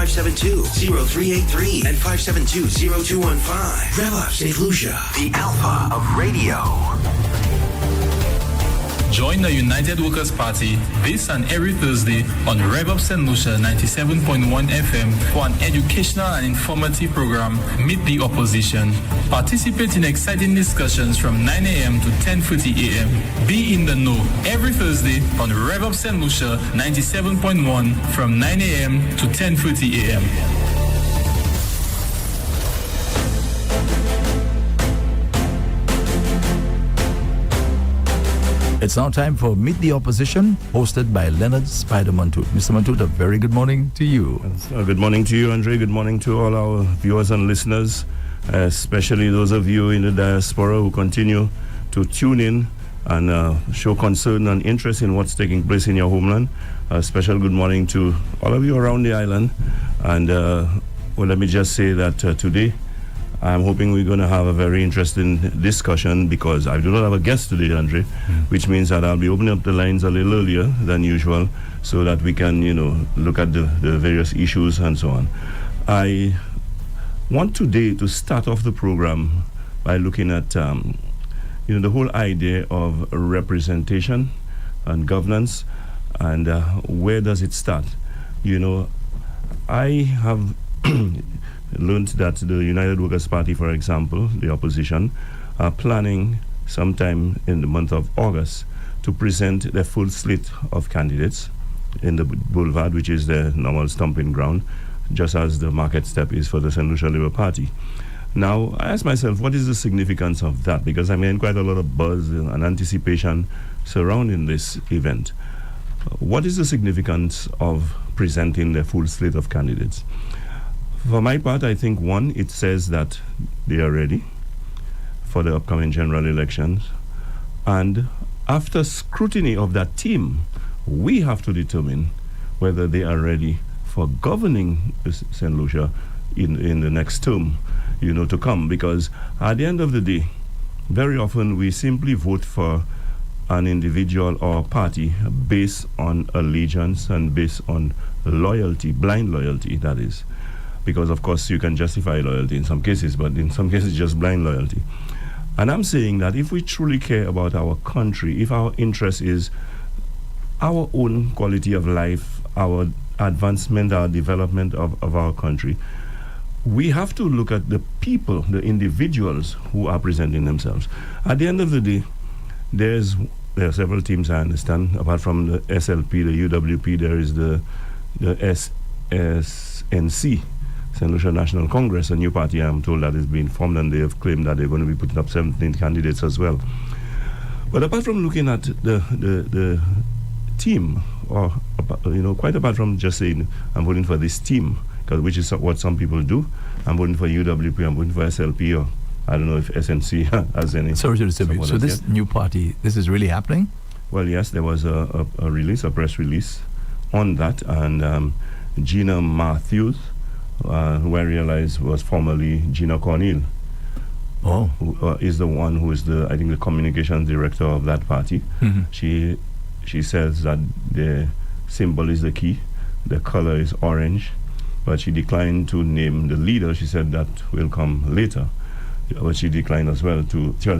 572-0383 and 572-0215. Rev-Up Slu, the alpha of radio. Join the United Workers' Party this and every Thursday on Rev-Up Slu 97.1 FM for an educational and informative program, Meet the Opposition. Participate in exciting discussions from 9 a.m. to 10:30 a.m. Be in the know every Thursday on Rev-Up Slu 97.1 from 9 a.m. to 10:30 a.m. It's now time for Meet the Opposition, hosted by Lenard Spider Montoute. Mr. Montoute, a very good morning to you. Good morning to you, Andre. Good morning to all our viewers and listeners, especially those of you in the diaspora who continue to tune in and show concern and interest in what's taking place in your homeland. A special good morning to all of you around the island. And let me just say that today, I'm hoping we're going to have a very interesting discussion because I do not have a guest today, Andre, which means that I'll be opening up the lines a little earlier than usual so that we can, look at the various issues and so on. I want today to start off the program by looking at, the whole idea of representation and governance and where does it start? I have learned that the United Workers' Party, for example, the opposition, are planning sometime in the month of August to present their full slate of candidates in the Boulevard, which is their normal stomping ground, just as the market step is for the St. Lucia Labour Party. Now, I ask myself, what is the significance of that? Because I'm hearing quite a lot of buzz and anticipation surrounding this event. What is the significance of presenting their full slate of candidates? For my part, I think, one, it says that they are ready for the upcoming general elections. And after scrutiny of that team, we have to determine whether they are ready for governing St. Lucia in the next term, to come. Because at the end of the day, very often we simply vote for an individual or party based on allegiance and based on loyalty, blind loyalty, that is. Because, of course, you can justify loyalty in some cases, but in some cases, just blind loyalty. And I'm saying that if we truly care about our country, if our interest is our own quality of life, our advancement, our development of our country, we have to look at the people, the individuals who are presenting themselves. At the end of the day, there are several teams, I understand. Apart from the SLP, the UWP, there is the SNC, St. Lucia National Congress, a new party, I'm told, that is being formed, and they have claimed that they're going to be putting up 17 candidates as well. But apart from looking at the team, or quite apart from just saying I'm voting for this team, which is what some people do, I'm voting for UWP, I'm voting for SLP, or I don't know if SNC has any. Sorry to disturb you. So this new party, this is really happening? Well, yes, there was a press release on that, and Gina Matthews, who I realized was formerly Gina Cornell, who is the one who is the communications director of that party. Mm-hmm. She says that the symbol is the key, the color is orange, but she declined to name the leader. She said that will come later, but she declined as well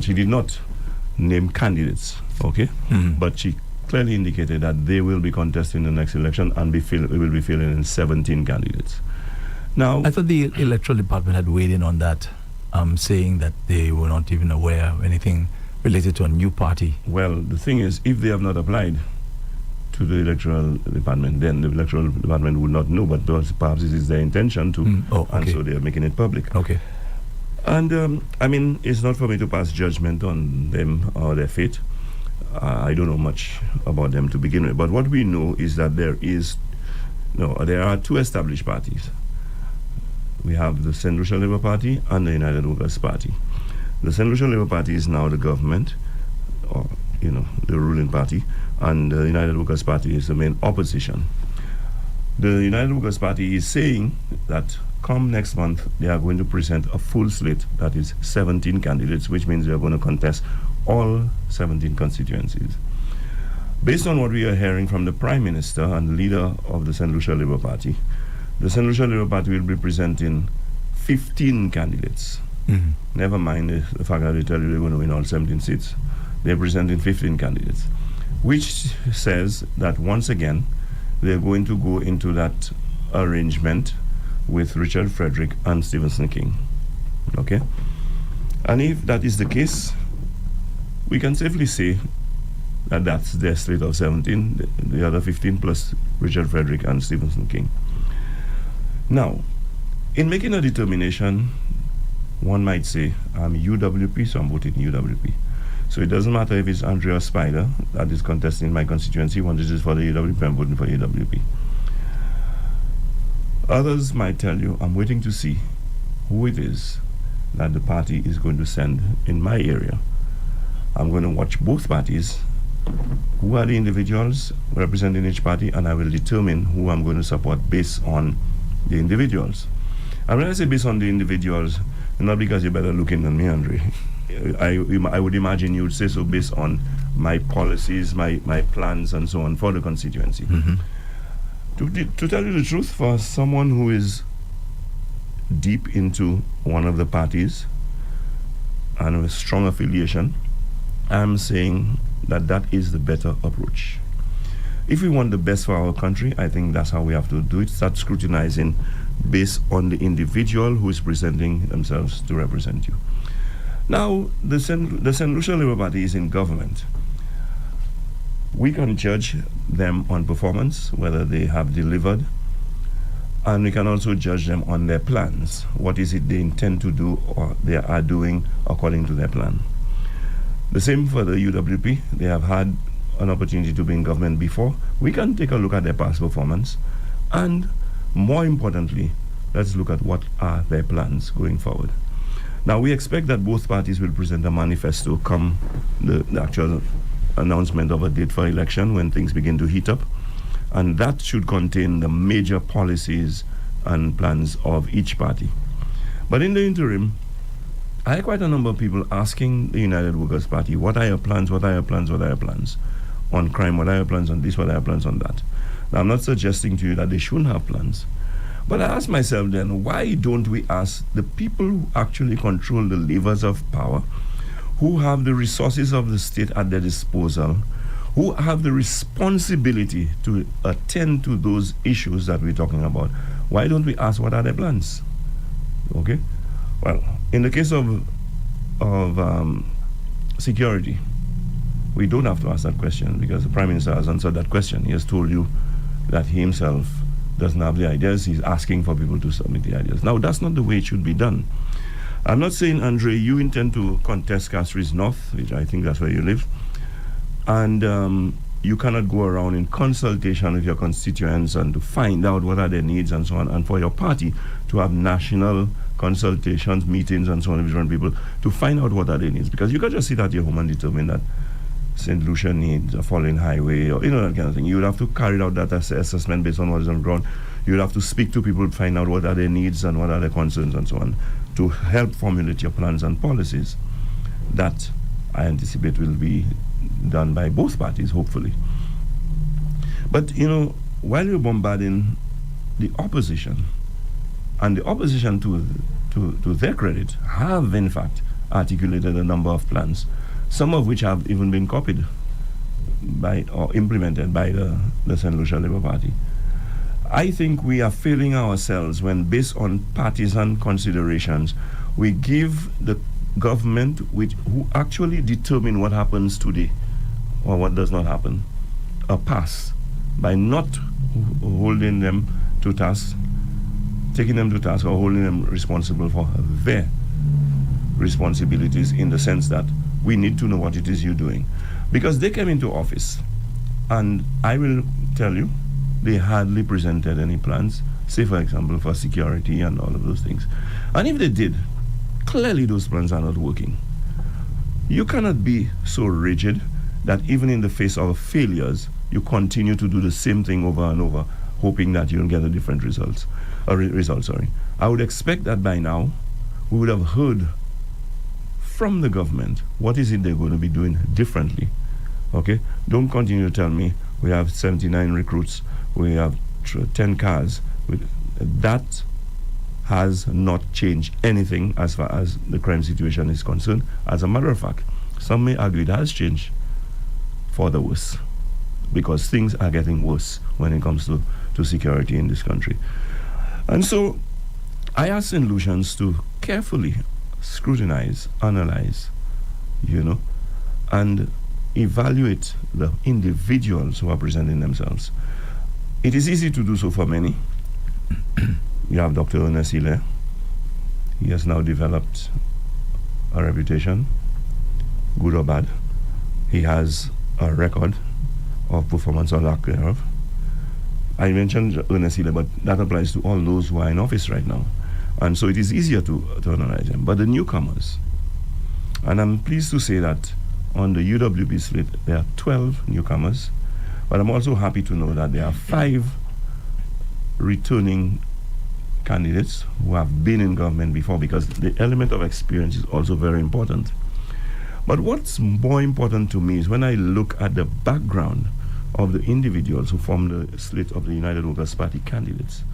she did not name candidates, okay? Mm-hmm. But she clearly indicated that they will be contesting the next election and will be filling in 17 candidates. Now, I thought the electoral department had weighed in on that, saying that they were not even aware of anything related to a new party. Well, the thing is, if they have not applied to the electoral department, then the electoral department would not know, but perhaps it is their intention to, and so they are making it public. Okay. And, it's not for me to pass judgment on them or their fate. I don't know much about them to begin with, but what we know is that there are two established parties. We have the St. Lucia Labour Party and the United Workers' Party. The St. Lucia Labour Party is now the government, or, the ruling party, and the United Workers' Party is the main opposition. The United Workers' Party is saying that come next month, they are going to present a full slate, that is 17 candidates, which means they are going to contest all 17 constituencies. Based on what we are hearing from the Prime Minister and leader of the St. Lucia Labour Party, The St. Lucia Labour Party will be presenting 15 candidates. Mhm. Never mind the fact that they tell you they're going to win all 17 seats. They're presenting 15 candidates, which says that once again, they're going to go into that arrangement with Richard Frederick and Stevenson King. Okay? And if that is the case, we can safely say that that's their slate of 17, the other 15 plus Richard Frederick and Stevenson King. Now, in making a determination, one might say, I'm UWP, so I'm voting UWP. So it doesn't matter if it's Andrea Spider that is contesting in my constituency. One is for the UWP, I'm voting for UWP. Others might tell you, I'm waiting to see who it is that the party is going to send in my area. I'm going to watch both parties, who are the individuals representing each party, and I will determine who I'm going to support based on the individuals. And when I say based on the individuals, not because you're better looking than me, Andre. I would imagine you would say so based on my policies, my plans, and so on for the constituency. Mm-hmm. To tell you the truth, for someone who is deep into one of the parties and with strong affiliation, I'm saying that that is the better approach. If we want the best for our country, I think that's how we have to do it. Start scrutinizing based on the individual who is presenting themselves to represent you. Now, the St. Lucia Labour Party is in government. We can judge them on performance, whether they have delivered, and we can also judge them on their plans. What is it they intend to do or they are doing according to their plan? The same for the UWP. They have had an opportunity to be in government before. We can take a look at their past performance, and more importantly, let's look at what are their plans going forward. Now, we expect that both parties will present a manifesto come the actual announcement of a date for election when things begin to heat up, and that should contain the major policies and plans of each party. But in the interim, I had quite a number of people asking the United Workers' Party, what are your plans, what are your plans, what are your plans on crime, what are your plans on this, what are your plans on that? Now, I'm not suggesting to you that they shouldn't have plans, but I ask myself then, why don't we ask the people who actually control the levers of power, who have the resources of the state at their disposal, who have the responsibility to attend to those issues that we're talking about, why don't we ask what are their plans? Okay? Well, in the case of security, we don't have to ask that question because the Prime Minister has answered that question. He has told you that he himself doesn't have the ideas. He's asking for people to submit the ideas. Now, that's not the way it should be done. I'm not saying, Andre, you intend to contest Castries North, which I think that's where you live, and you cannot go around in consultation with your constituents and to find out what are their needs and so on, and for your party to have national consultations, meetings and so on with different people to find out what are their needs, because you can't just sit at your home and determine that St. Lucia needs a falling highway or that kind of thing. You would have to carry out that assessment based on what is on the ground. You would have to speak to people to find out what are their needs and what are their concerns and so on to help formulate your plans and policies. That I anticipate will be done by both parties, hopefully. But, while you're bombarding the opposition, and the opposition, to their credit, have in fact articulated a number of plans, some of which have even been copied by or implemented by the St. Lucia Labour Party. I think we are failing ourselves when, based on partisan considerations, we give the government who actually determine what happens today or what does not happen a pass by not holding them to task, taking them to task or holding them responsible for their responsibilities, in the sense that we need to know what it is you're doing. Because they came into office, and I will tell you, they hardly presented any plans, say for example for security and all of those things. And if they did, clearly those plans are not working. You cannot be so rigid that even in the face of failures, you continue to do the same thing over and over, hoping that you'll get a different result. I would expect that by now, we would have heard from the government what is it they're going to be doing differently. Okay? Don't continue to tell me we have 79 recruits, we have 10 cars. That has not changed anything as far as the crime situation is concerned. As a matter of fact, some may argue it has changed for the worse, because things are getting worse when it comes to security in this country. And so I ask St. Lucians to carefully scrutinize, analyze, and evaluate the individuals who are presenting themselves. It is easy to do so for many. You have Dr. Ernest Hilaire. He has now developed a reputation, good or bad. He has a record of performance or lack thereof. I mentioned Ernest Hilaire, but that applies to all those who are in office right now. And so it is easier to analyze them. But the newcomers, and I'm pleased to say that on the UWP slate, there are 12 newcomers, but I'm also happy to know that there are 5 returning candidates who have been in government before, because the element of experience is also very important. But what's more important to me is when I look at the background of the individuals who form the slate of the United Workers' Party candidates,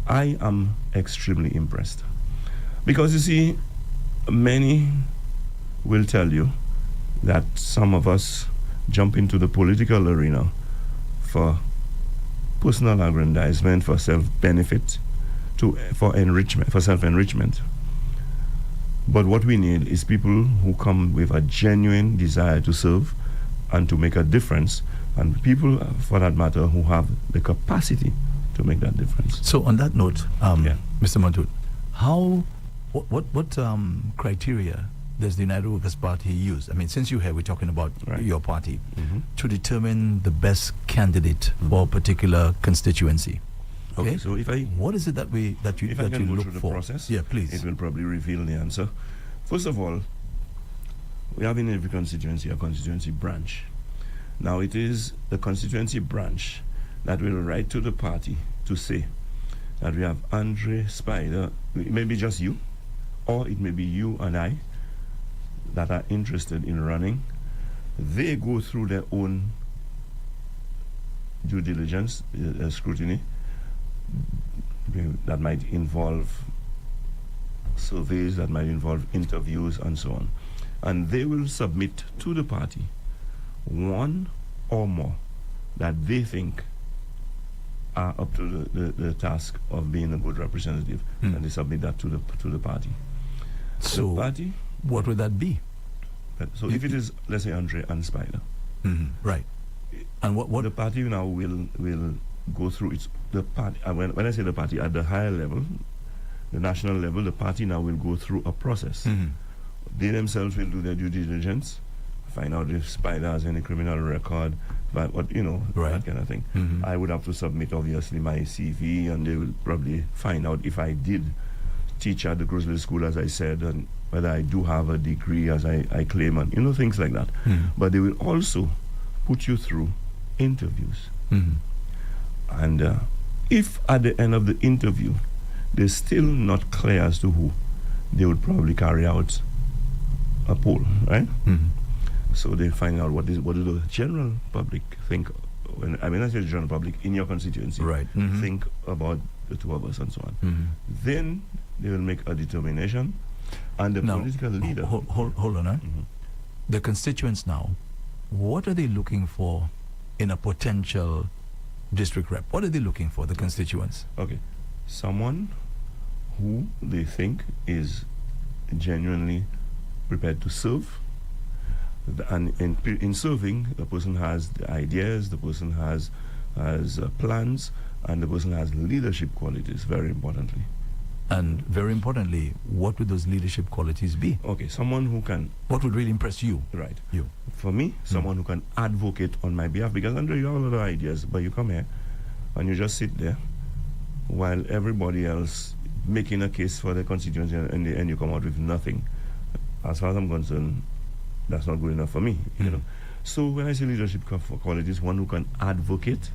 I am extremely impressed. Because you see, many will tell you that some of us jump into the political arena for personal aggrandizement, for self-benefit, for enrichment, for self-enrichment. But what we need is people who come with a genuine desire to serve and to make a difference, and people, for that matter, who have the capacity to make that difference. So on that note, Mr. Montoute, what criteria does the United Workers' Party use? I mean, since you're here, we're talking about your party, to determine the best candidate for a particular constituency. Okay, so what is it that you look for? The process, yeah, please. It will probably reveal the answer. First of all, we have in every constituency a constituency branch. Now it is the constituency branch that will write to the party to say that we have Andre Spider. It may be just you, or it may be you and I that are interested in running. They go through their own due diligence, scrutiny, that might involve surveys, that might involve interviews, and so on. And they will submit to the party one or more that they think are up to the task of being a good representative, and they submit that to the party. So the party, what would that be? So if it is, let's say, Andre and Spider, right, and what the party now will go through the party. When I say the party, at the higher level, the national level, the party now will go through a process. They themselves will do their due diligence, find out if Spider has any criminal record, but that kind of thing. I would have to submit, obviously, my CV, and they will probably find out if I did teach at the Crossley School, as I said, and whether I do have a degree, as I claim, and things like that. But they will also put you through interviews. And if at the end of the interview they're still not clear as to who, they would probably carry out a poll, right? So they find out what do the general public think. I say the general public in your constituency, right? Think about the two of us, and so on. Then they will make a determination, and the political leader. Hold on, The constituents now, what are they looking for in a potential district rep? What are they looking for, the constituents? Okay, someone who they think is genuinely prepared to serve, and in serving, the person has the ideas, the person has plans, and the person has leadership qualities, very importantly. And very importantly, what would those leadership qualities be? Okay, someone who can... What would really impress you? Right. You. For me, someone who can advocate on my behalf, because Andre, you have a lot of ideas, but you come here and you just sit there while everybody else making a case for their constituency, and in the end you come out with nothing. As far as I'm concerned, that's not good enough for me, you know. So when I say leadership qualities, one who can advocate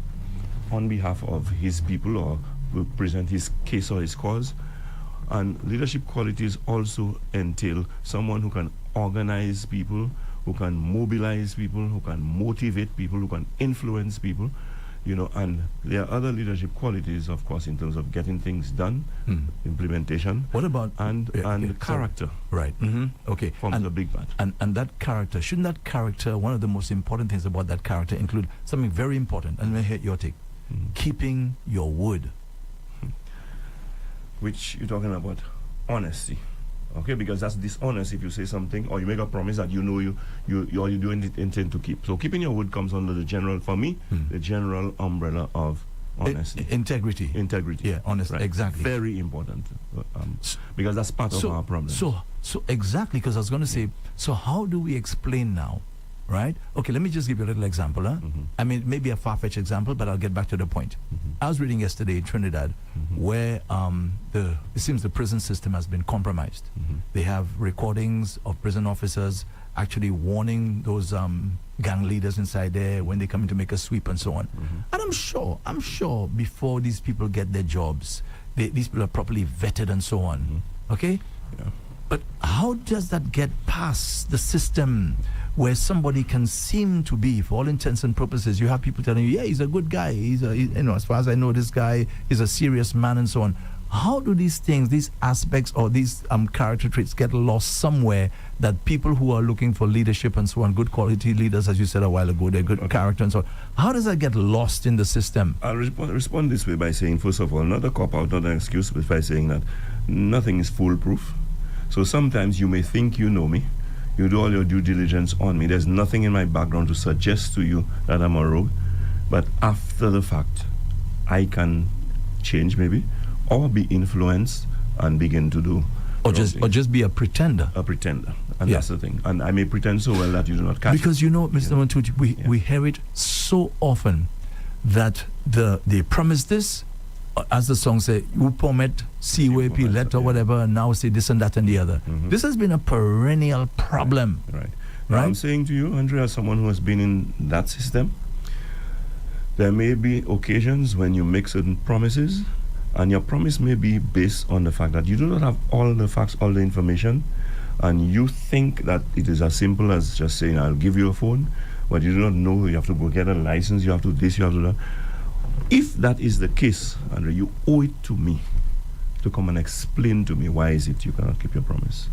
on behalf of his people or will present his case or his cause. And leadership qualities also entail someone who can organize people, who can mobilize people, who can motivate people, who can influence people. And there are other leadership qualities, of course, in terms of getting things done, implementation. What about and character? Right. Okay. Forms a big part. And that character, shouldn't that character, one of the most important things about that character include something very important, and let me hear your take, keeping your word. Which you're talking about honesty. Okay, because that's dishonest if you say something or you make a promise that you don't intend to keep. So keeping your word comes under the general, for me, the general umbrella of honesty. Integrity. Yeah, honest. Right. Exactly. Very important, because that's part of our problem. So exactly, because I was going to say, so how do we explain now, right? Okay, let me just give you a little example. I mean, maybe a far-fetched example, but I'll get back to the point. I was reading yesterday in Trinidad where it seems the prison system has been compromised. They have recordings of prison officers actually warning those gang leaders inside there when they come in to make a sweep and so on. And I'm sure before these people get their jobs, these people are properly vetted and so on. Okay? Yeah. But how does that get past the system where somebody can seem to be, for all intents and purposes, you have people telling you, yeah, he's a good guy, as far as I know, this guy is a serious man and so on. How do these things, these aspects or these character traits get lost somewhere that people who are looking for leadership and so on, good quality leaders, as you said a while ago, they're good character and so on. How does that get lost in the system? I'll respond this way by saying, first of all, not a cop-out, not an excuse, but by saying that nothing is foolproof. So sometimes you may think you know me, you do all your due diligence on me. There's nothing in my background to suggest to you that I'm a rogue. But after the fact, I can change maybe, or be influenced and begin to do. Or just be a pretender. A pretender. And that's the thing. And I may pretend so well that you do not catch because it. Mr. Montoute, we hear it so often that they promise this, as the song say, you promet, CWP, let or whatever, and now say this and that and the other. This has been a perennial problem. Right. I'm saying to you, Andre, as someone who has been in that system, there may be occasions when you make certain promises, and your promise may be based on the fact that you do not have all the facts, all the information, and you think that it is as simple as just saying, I'll give you a phone, but you do not know, you have to go get a license, you have to this, you have to that. If that is the case, Andre, you owe it to me to come and explain to me why is it you cannot keep your promise.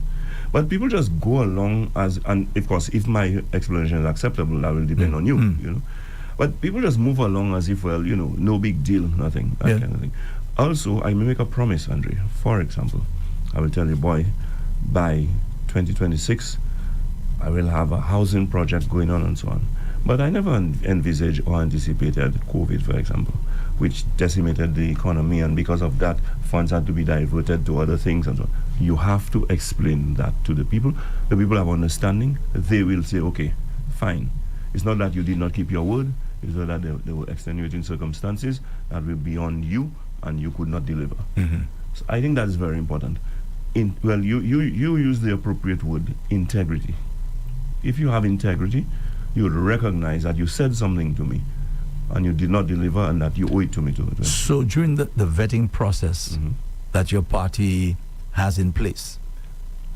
But people just go along and of course, if my explanation is acceptable, that will depend on you, But people just move along as if, well, no big deal, nothing, that kind of thing. Also, I may make a promise, Andre. For example, I will tell you, boy, by 2026, I will have a housing project going on and so on. But I never envisaged or anticipated COVID, for example, which decimated the economy, and because of that, funds had to be diverted to other things and so on. You have to explain that to the people. The people have understanding. They will say, okay, fine. It's not that you did not keep your word. It's not that there were extenuating circumstances that were beyond you and you could not deliver. So I think that is very important. You use the appropriate word, integrity. If you have integrity, you would recognize that you said something to me and you did not deliver and that you owe it to me to. So during the vetting process that your party has in place,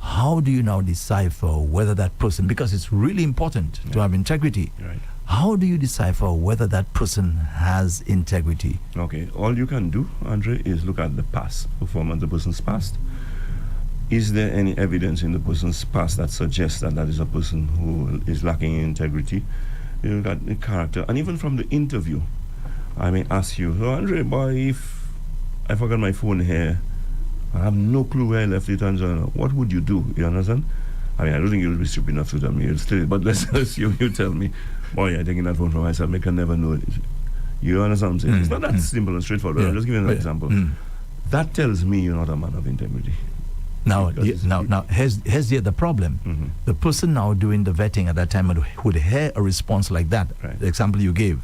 how do you now decipher whether that person, because it's really important to have integrity, how do you decipher whether that person has integrity? Okay, all you can do, Andre, is look at the past performance, the person's past. Is there any evidence in the person's past that suggests that is a person who is lacking in integrity? You look at the character, and even from the interview, I may ask you, so Andre, boy, if I forgot my phone here, I have no clue where I left it, and what would you do? You understand? I mean, I don't think you'll be stupid enough to tell me. You'll still, but let's assume you tell me, boy, I'm taking that phone from myself, I can never know it. You understand what I'm saying? It's not that simple and straightforward. I'm just giving an example. That tells me you're not a man of integrity. Now, here's the other problem. The person now doing the vetting at that time would hear a response like that, the example you gave,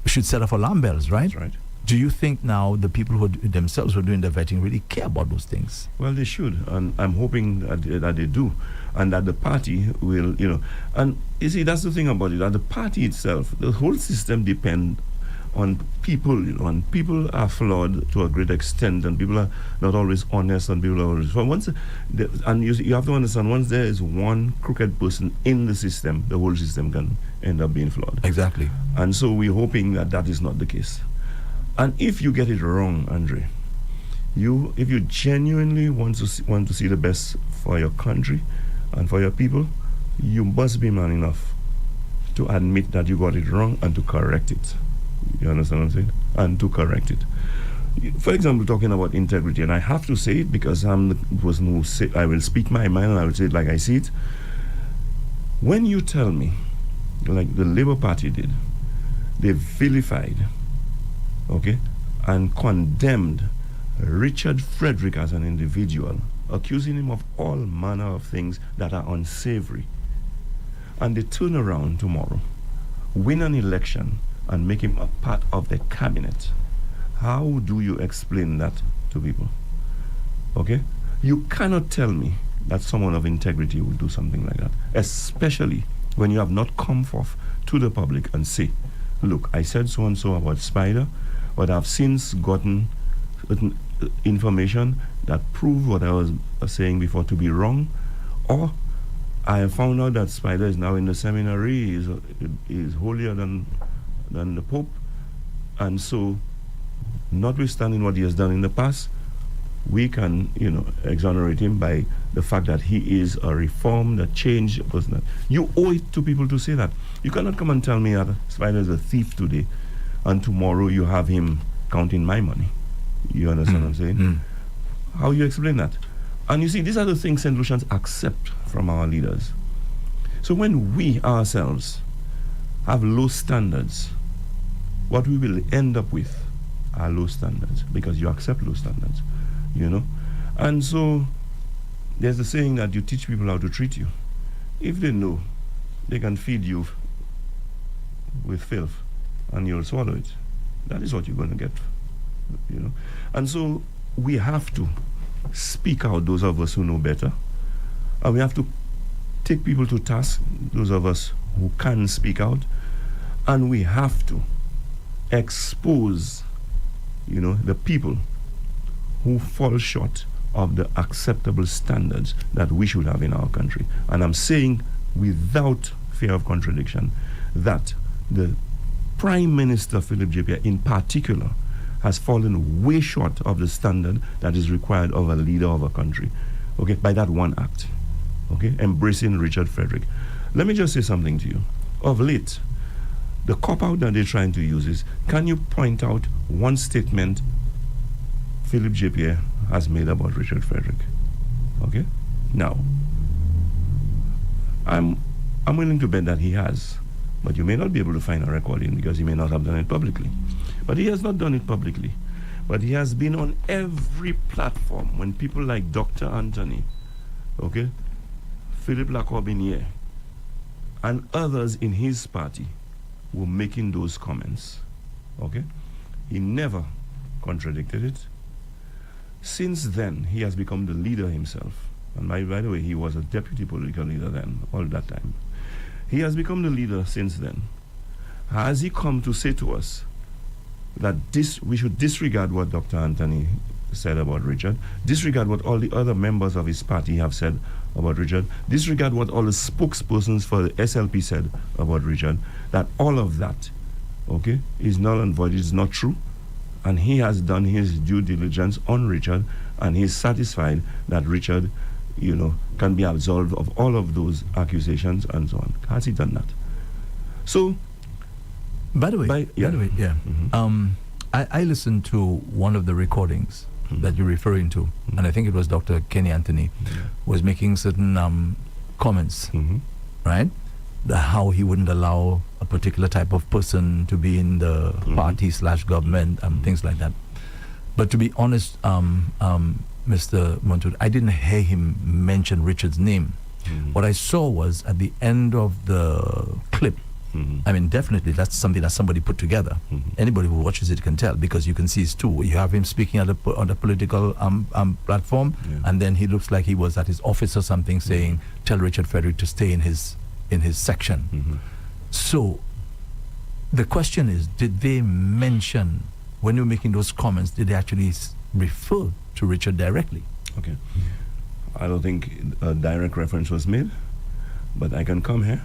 should set off alarm bells, right? That's right. Do you think now the people who themselves who are doing the vetting really care about those things? Well, they should, and I'm hoping that they do, and that the party will, and you see, that's the thing about it, that the party itself, the whole system depends on people, and people are flawed to a great extent, and people are not always honest, and people are always. But you have to understand, once there is one crooked person in the system, the whole system can end up being flawed. Exactly. And so we're hoping that that is not the case. And if you get it wrong, Andre, if you genuinely want to see the best for your country and for your people, you must be man enough to admit that you got it wrong and to correct it. You understand what I'm saying? And to correct it. For example, talking about integrity, and I have to say it because I'm the person who say, I will speak my mind and I will say it like I see it. When you tell me, like the Labour Party did, they vilified, okay, and condemned Richard Frederick as an individual, accusing him of all manner of things that are unsavory, and they turn around tomorrow, win an election, and make him a part of the cabinet. How do you explain that to people? Okay? You cannot tell me that someone of integrity would do something like that, especially when you have not come forth to the public and say, look, I said so and so about Spider, but I've since gotten certain information that proved what I was saying before to be wrong, or I have found out that Spider is now in the seminary, is holier than the Pope, and so, notwithstanding what he has done in the past, we can, exonerate him by the fact that he is a reformed, a changed person. You owe it to people to say that. You cannot come and tell me that Spider is a thief today, and tomorrow you have him counting my money. You understand what I'm saying? How you explain that? And you see, these are the things St. Lucians accept from our leaders. So when we ourselves have low standards, what we will end up with are low standards, because you accept low standards, And so there's the saying that you teach people how to treat you. If they know they can feed you with filth and you'll swallow it, that is what you're going to get, And so we have to speak out, those of us who know better, and we have to take people to task, those of us who can speak out, and we have to expose, the people who fall short of the acceptable standards that we should have in our country. And I'm saying without fear of contradiction that the Prime Minister, Philip J. in particular, has fallen way short of the standard that is required of a leader of a country, okay, by that one act, okay, embracing Richard Frederick. Let me just say something to you. Of late, the cop-out that they're trying to use is, can you point out one statement Philip J. Pierre has made about Richard Frederick? Okay? Now, I'm willing to bet that he has, but you may not be able to find a recording because he may not have done it publicly. But he has not done it publicly. But he has been on every platform when people like Dr. Anthony, okay, Philip Lacorbinier, and others in his party were making those comments, okay? He never contradicted it. Since then, he has become the leader himself. And by the way, he was a deputy political leader then, all that time. He has become the leader since then. Has he come to say to us that we should disregard what Dr. Anthony said about Richard, disregard what all the other members of his party have said about Richard, disregard what all the spokespersons for the SLP said about Richard, that all of that, okay, is null and void, is not true, and he has done his due diligence on Richard, and he's satisfied that Richard, can be absolved of all of those accusations and so on. Has he done that? So, By the way, I listened to one of the recordings that you're referring to, and I think it was Dr. Kenny Anthony was making certain comments, right? How he wouldn't allow a particular type of person to be in the party/government and things like that. But to be honest, Mr. Montoute, I didn't hear him mention Richard's name. What I saw was at the end of the clip, I mean, definitely that's something that somebody put together. Anybody who watches it can tell, because you can see it's two. You have him speaking on the political platform, and then he looks like he was at his office or something, saying, "Tell Richard Frederick to stay in his section." So The question is, did they mention, when you were making those comments, did they actually refer to Richard directly? Okay. I don't think a direct reference was made, but I can come here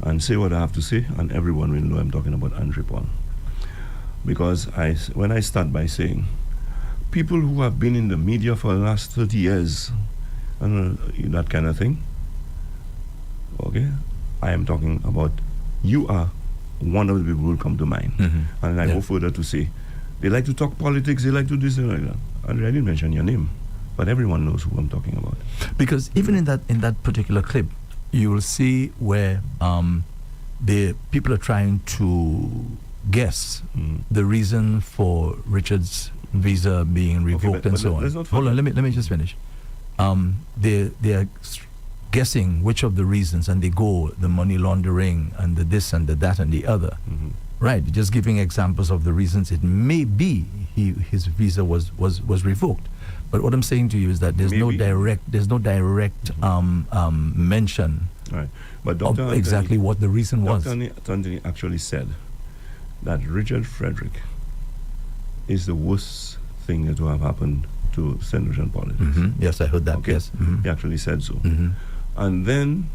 and say what I have to say, and everyone will know I'm talking about Andre Paul. Because when I start by saying, people who have been in the media for the last 30 years, and that kind of thing, okay, I am talking about, you are one of the people who will come to mind. And I go further to say, they like to talk politics, they like to this and like that. And I didn't mention your name, but everyone knows who I'm talking about. Because even in that particular clip, you will see where the people are trying to guess the reason for Richard's visa being revoked and so on. Hold on, let me just finish. They are guessing which of the reasons, and they go the money laundering and the this and the that and the other. Right, just giving examples of the reasons it may be his visa was revoked. But what I'm saying to you is that there's no direct mention right. But of Dr. exactly Anthony, what the reason was. Dr. Anthony actually said that Richard Frederick is the worst thing that will have happened to St. Lucian politics. Yes, I heard that. Okay? Yes. He actually said so. And then,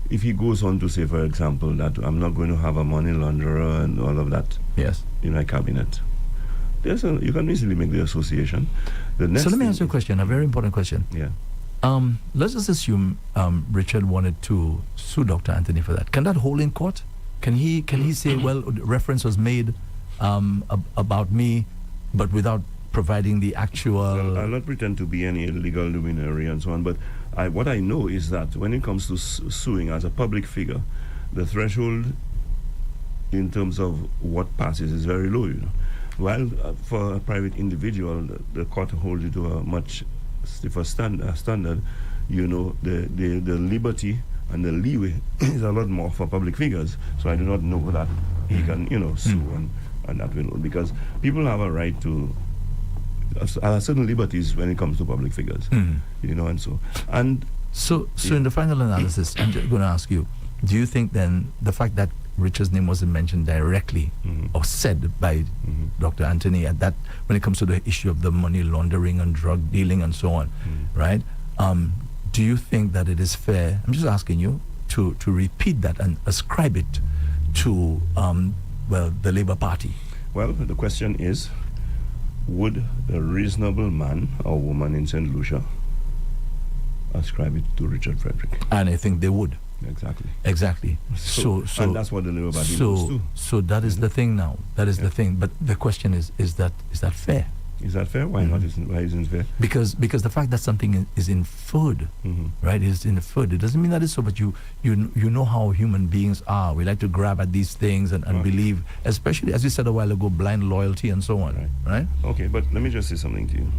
if he goes on to say, for example, that I'm not going to have a money launderer and all of that Yes. in my cabinet, you can easily make the association. The next So let me thing ask you a question, a very important question. Yeah. Let's just assume Richard wanted to sue Dr. Anthony for that. Can that hold in court? Can he say, well, reference was made about me, but without providing the actual... Well, I'll not pretend to be any legal luminary and so on, but what I know is that when it comes to suing as a public figure, the threshold in terms of what passes is very low, While for a private individual, the court holds it to a much stiffer standard, the liberty and the leeway is a lot more for public figures. So I do not know that he can, sue and that will, because people have a right to certain liberties when it comes to public figures, and so. And so in the final analysis, I'm just going to ask you, do you think then the fact that Richard's name wasn't mentioned directly or said by Dr. Anthony at that, when it comes to the issue of the money laundering and drug dealing and so on, right? Do you think that it is fair, I'm just asking you, to repeat that and ascribe it to, the Labour Party? Well, the question is, would a reasonable man or woman in St. Lucia ascribe it to Richard Frederick? And I think they would. Exactly. So and that's what the Labour Party knows too. So that is the thing now. That is the thing. But the question is that fair? Is that fair? Why not? Why isn't it fair? Because the fact that something is inferred, right, is inferred. It doesn't mean that it's so, but you know how human beings are. We like to grab at these things and believe, especially, as you said a while ago, blind loyalty and so on, right? Okay, but let me just say something to you.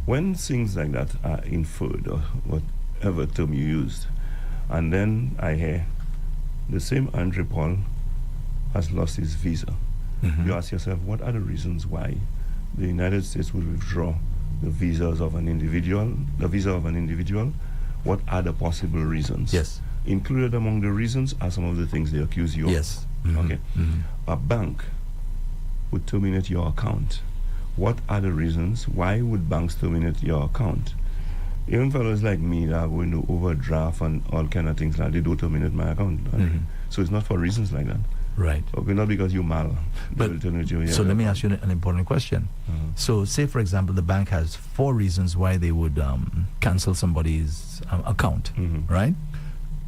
When things like that are inferred, or whatever term you used, and then I hear the same Andre Paul has lost his visa, you ask yourself, what are the reasons why the United States would withdraw the visa of an individual? What are the possible reasons? Yes. Included among the reasons are some of the things they accuse you of. Yes. Okay. A bank would terminate your account. What are the reasons? Why would banks terminate your account? Even fellows like me that are going to overdraft and all kind of things like, they don't terminate my account. So it's not for reasons like that. Right. Okay, not because you're mal. But so let me ask you an important question. So say, for example, the bank has 4 reasons why they would cancel somebody's account, right?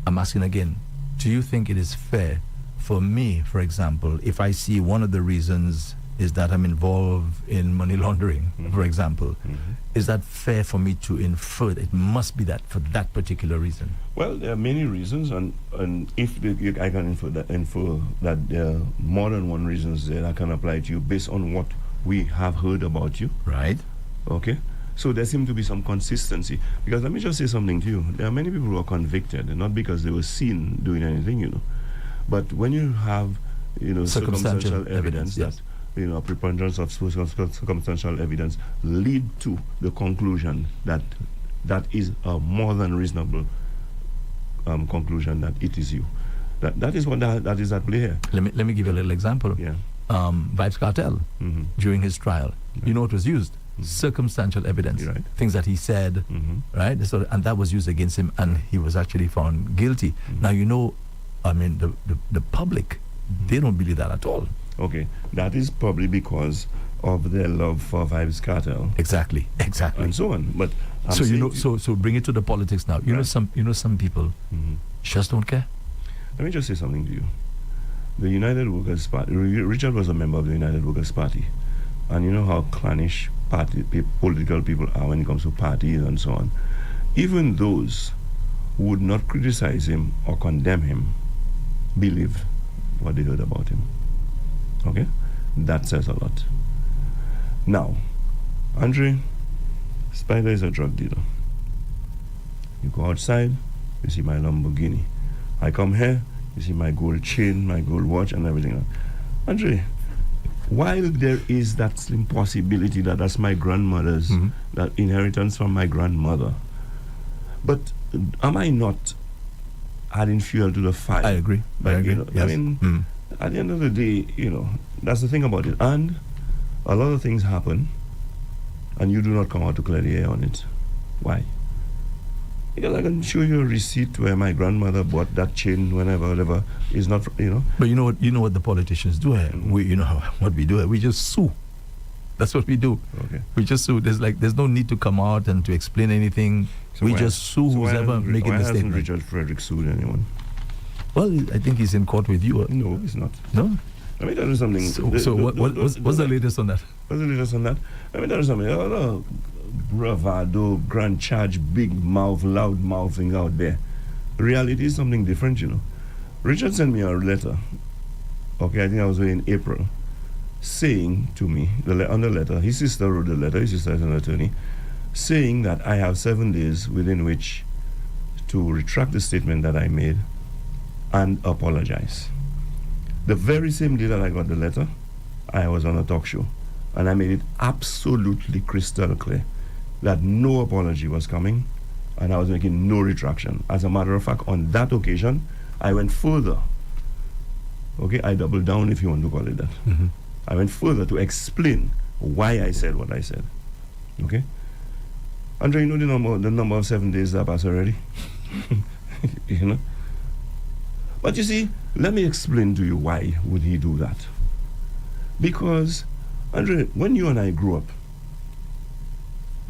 I'm asking again, do you think it is fair for me, for example, if I see one of the reasons is that I'm involved in money laundering, for example, is that fair for me to infer that it must be that for that particular reason? Well, there are many reasons, and if I can infer that there are more than one reasons that I can apply to you based on what we have heard about you. Right. Okay. So there seems to be some consistency. Because let me just say something to you. There are many people who are convicted, and not because they were seen doing anything, But when you have, circumstantial evidence yes. that, a preponderance of circumstantial evidence lead to the conclusion that is a more than reasonable conclusion that it is you. That is what that is at play here. Let me give you a little example. Yeah. Vibes Cartel, during his trial, you know what was used? Circumstantial evidence, Right. things that he said, right? So, and that was used against him, and he was actually found guilty. Now, you know, I mean, the public, they don't believe that at all. Okay, that is probably because of their love for Vibes Cartel Exactly. and so on. But I'm So you know, saying so bring it to the politics now. You know, some people just don't care. let me just say something to you. The United Workers' Party, Richard was a member of the United Workers' Party. And you know how clannish political people are when it comes to parties and so on. Even those who would not criticize him or condemn him believe what they heard about him. Okay? That says a lot. Now, Andre, Spider is a drug dealer. You go outside, you see my Lamborghini. I come here, you see my gold chain, my gold watch, and everything. Andre, while there is that slim possibility that that's my grandmother's, that inheritance from my grandmother, but am I not adding fuel to the fire? I agree. You know, Yes. I mean, at the end of the day, you know, that's the thing about it. And a lot of things happen, and you do not come out to clear the air on it. Why? Because I can show you a receipt where my grandmother bought that chain whenever, whatever, is not, you know. But you know what the politicians do here? You know what we do here? We just sue. That's what we do. Okay. We just sue. There's no need to come out and to explain anything. So we why- just sue so who's why ever hasn't- making why the hasn't statement. Richard Frederick sued anyone? Well, I think he's in court with you. No, he's not. No? Let me tell you something. So what's the latest on that? What's the latest on that? Let me tell you something. Oh, no. Bravado, grand charge, big mouth, loud mouth things out there. Reality is something different, you know. Richard sent me a letter. Okay, I think I was in April, saying to me, on the letter, his sister wrote the letter, his sister is an attorney, saying that I have 7 days within which to retract the statement that I made and apologize. The very same day that I got the letter, I was on a talk show, and I made it absolutely crystal clear that no apology was coming, and I was making no retraction. As a matter of fact, on that occasion, I went further. Okay, I doubled down, if you want to call it that. I went further to explain why I said what I said. Okay? Andre, you know the number of 7 days that passed already? You know? But you see, let me explain to you why would he do that. Because, Andre, when you and I grew up,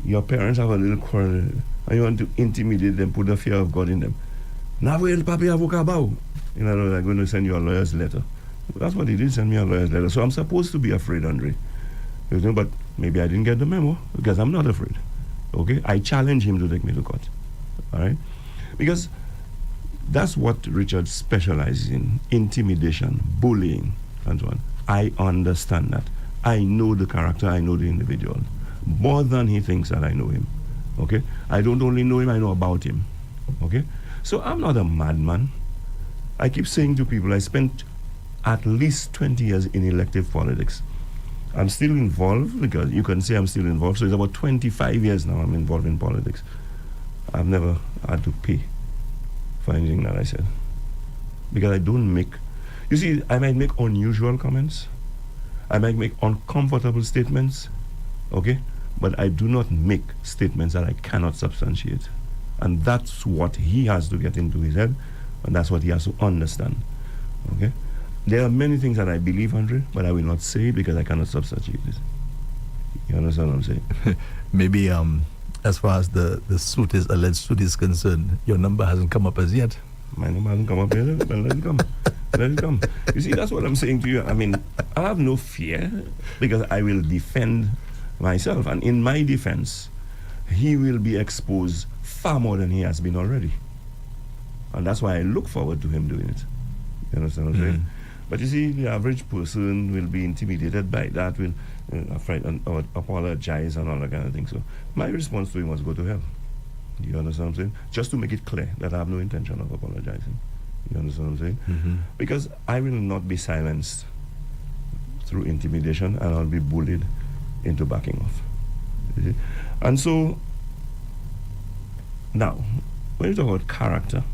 your parents have a little quarrel, and you want to intimidate them, put the fear of God in them. Now, well, papi avocabao. You know, they're going to send you a lawyer's letter. That's what he did, send me a lawyer's letter. So I'm supposed to be afraid, Andre. You know, but maybe I didn't get the memo, because I'm not afraid. Okay? I challenge him to take me to court. All right? Because that's what Richard specializes in, intimidation, bullying, and so on. I understand that. I know the character, I know the individual, more than he thinks that I know him. Okay? I don't only know him, I know about him. Okay? So I'm not a madman. I keep saying to people, I spent at least 20 years in elective politics. I'm still involved, because you can say I'm still involved, so it's about 25 years now I'm involved in politics. I've never had to pay for anything that I said. Because I don't make... You see, I might make unusual comments. I might make uncomfortable statements. Okay? But I do not make statements that I cannot substantiate. And that's what he has to get into his head, and that's what he has to understand. Okay? There are many things that I believe, Andre, but I will not say it because I cannot substantiate it. You understand what I'm saying? Maybe as far as the alleged suit is concerned, your number hasn't come up as yet. My number hasn't come up yet. Well, let it come. Let it come. You see, that's what I'm saying to you. I mean, I have no fear, because I will defend myself. And in my defense, he will be exposed far more than he has been already. And that's why I look forward to him doing it. You understand what I'm saying? But you see, the average person will be intimidated by that, will or apologize and all that kind of thing. So my response to him was go to hell. You understand what I'm saying? Just to make it clear that I have no intention of apologizing. You understand what I'm saying? Because I will not be silenced through intimidation, and I'll be bullied into backing off. You see? And so, now, when you talk about character,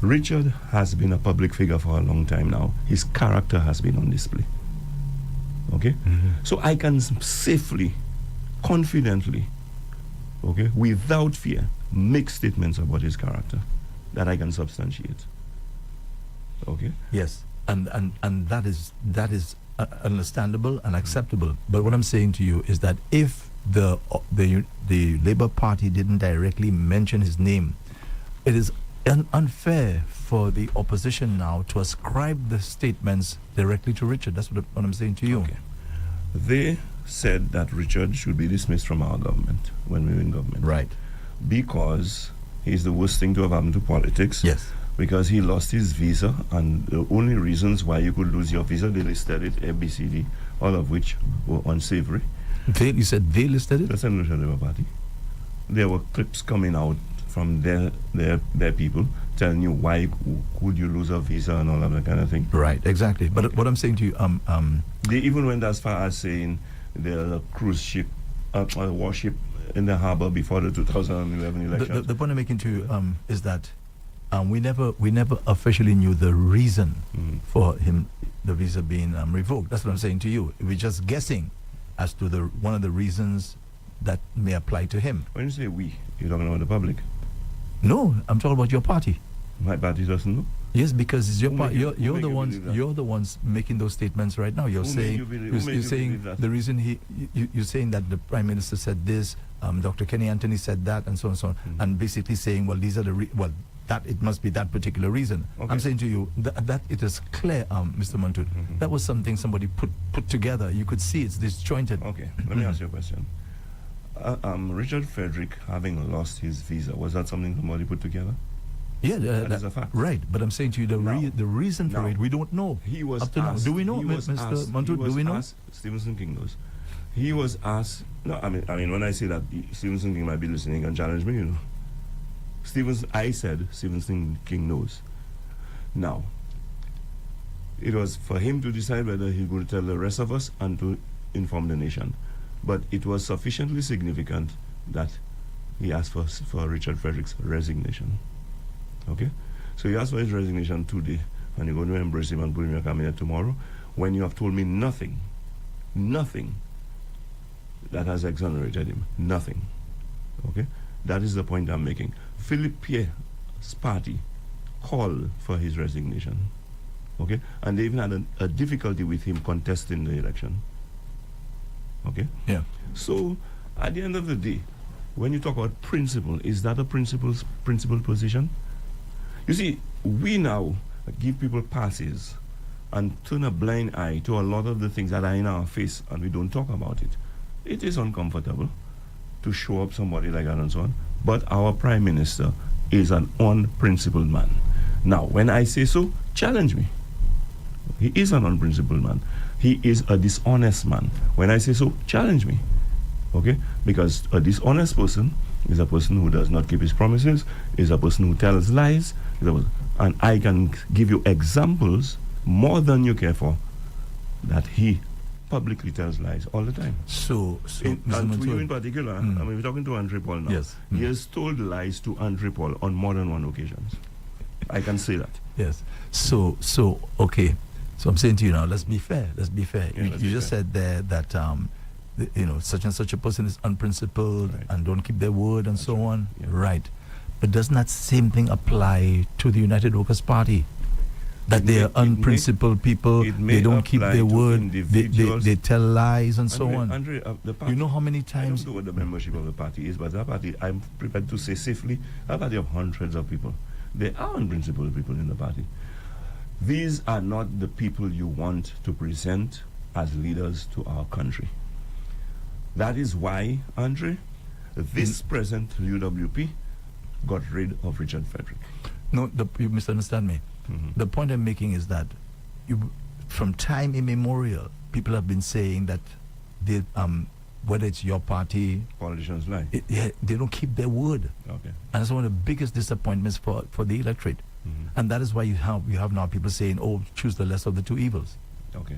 Richard has been a public figure for a long time now. His character has been on display. Okay? So I can safely, confidently, okay, without fear, make statements about his character that I can substantiate. Okay? Yes, and that is understandable and acceptable. But what I'm saying to you is that if the Labour Party didn't directly mention his name, it is unfair for the opposition now to ascribe the statements directly to Richard. That's what I'm saying to you. Okay. They said that Richard should be dismissed from our government when we were in government. Right. Because he's the worst thing to have happened to politics. Yes. Because he lost his visa, and the only reasons why you could lose your visa, they listed it, A, B, C, D, all of which were unsavory. You said they listed it? The St. Lucia Labour Party. There were clips coming out from their people telling you why could you lose a visa and all of that kind of thing. Right, exactly. But what I'm saying to you, they even went as far as saying there's a cruise ship, a warship in the harbor before the 2011 election. The point I'm making to you is that we never officially knew the reason for the visa being revoked. That's what I'm saying to you. We're just guessing as to one of the reasons that may apply to him. When you say we, you're talking about the public? No, I'm talking about your party. My party doesn't know? Yes, because it's your party. You're the ones making those statements right now. You're saying the reason you're saying that the Prime Minister said this, Dr. Kenny Anthony said that, and so on and so on, and basically saying, well, these are that it must be that particular reason. Okay. I'm saying to you that it is clear, Mr. Montoute, that was something somebody put together. You could see it's disjointed. Okay, let me ask you a question. Richard Frederick the lost his visa, was that something somebody put together? Yeah, that is a fact. Right, but I'm saying to you the reason for it, we don't know. He was up to now. Do we know, Mr. Montoute? Do we know? Stephenson King knows. He was asked. No, I mean, when I say that, Stephenson King might be listening and challenge me. You know, I said Stephenson King knows. Now, it was for him to decide whether he would tell the rest of us and to inform the nation. But it was sufficiently significant that he asked for Richard Frederick's resignation. Okay? So he asked for his resignation today, and you're going to embrace him and put him in your cabinet tomorrow, when you have told me nothing that has exonerated him. Nothing. Okay? That is the point I'm making. Philip Pierre's party called for his resignation. Okay? And they even had a difficulty with him contesting the election. Okay? Yeah. So, at the end of the day, when you talk about principle, is that a principled position? You see, we now give people passes and turn a blind eye to a lot of the things that are in our face, and we don't talk about it. It is uncomfortable to show up somebody like that and so on, but our Prime Minister is an unprincipled man. Now, when I say so, challenge me. He is an unprincipled man. He is a dishonest man. When I say so, challenge me. Okay? Because a dishonest person is a person who does not keep his promises, is a person who tells lies, and I can give you examples more than you care for that he publicly tells lies all the time. And to you in particular, I mean, we're talking to Andre Paul now. Yes. He has told lies to Andre Paul on more than one occasion. I can say that. Yes. So okay. So I'm saying to you now, let's be fair. Yeah, you just said there that such and such a person is unprincipled and don't keep their word and so on. Yeah. Right. But doesn't that same thing apply to the United Workers' Party? That they are unprincipled people, they don't keep their word, they tell lies and so on. Andre, the party, you know how many times... I don't know what the membership of the party is, but that party, I'm prepared to say safely, a party of hundreds of people. There are unprincipled people in the party. These are not the people you want to present as leaders to our country. That is why, Andre, this present UWP got rid of Richard Frederick. No, you misunderstand me. The point I'm making is that from time immemorial, people have been saying that they, whether it's your party... Politicians lie. They don't keep their word. Okay. And that's one of the biggest disappointments for the electorate. And that is why you have now people saying, oh, choose the less of the two evils. Okay,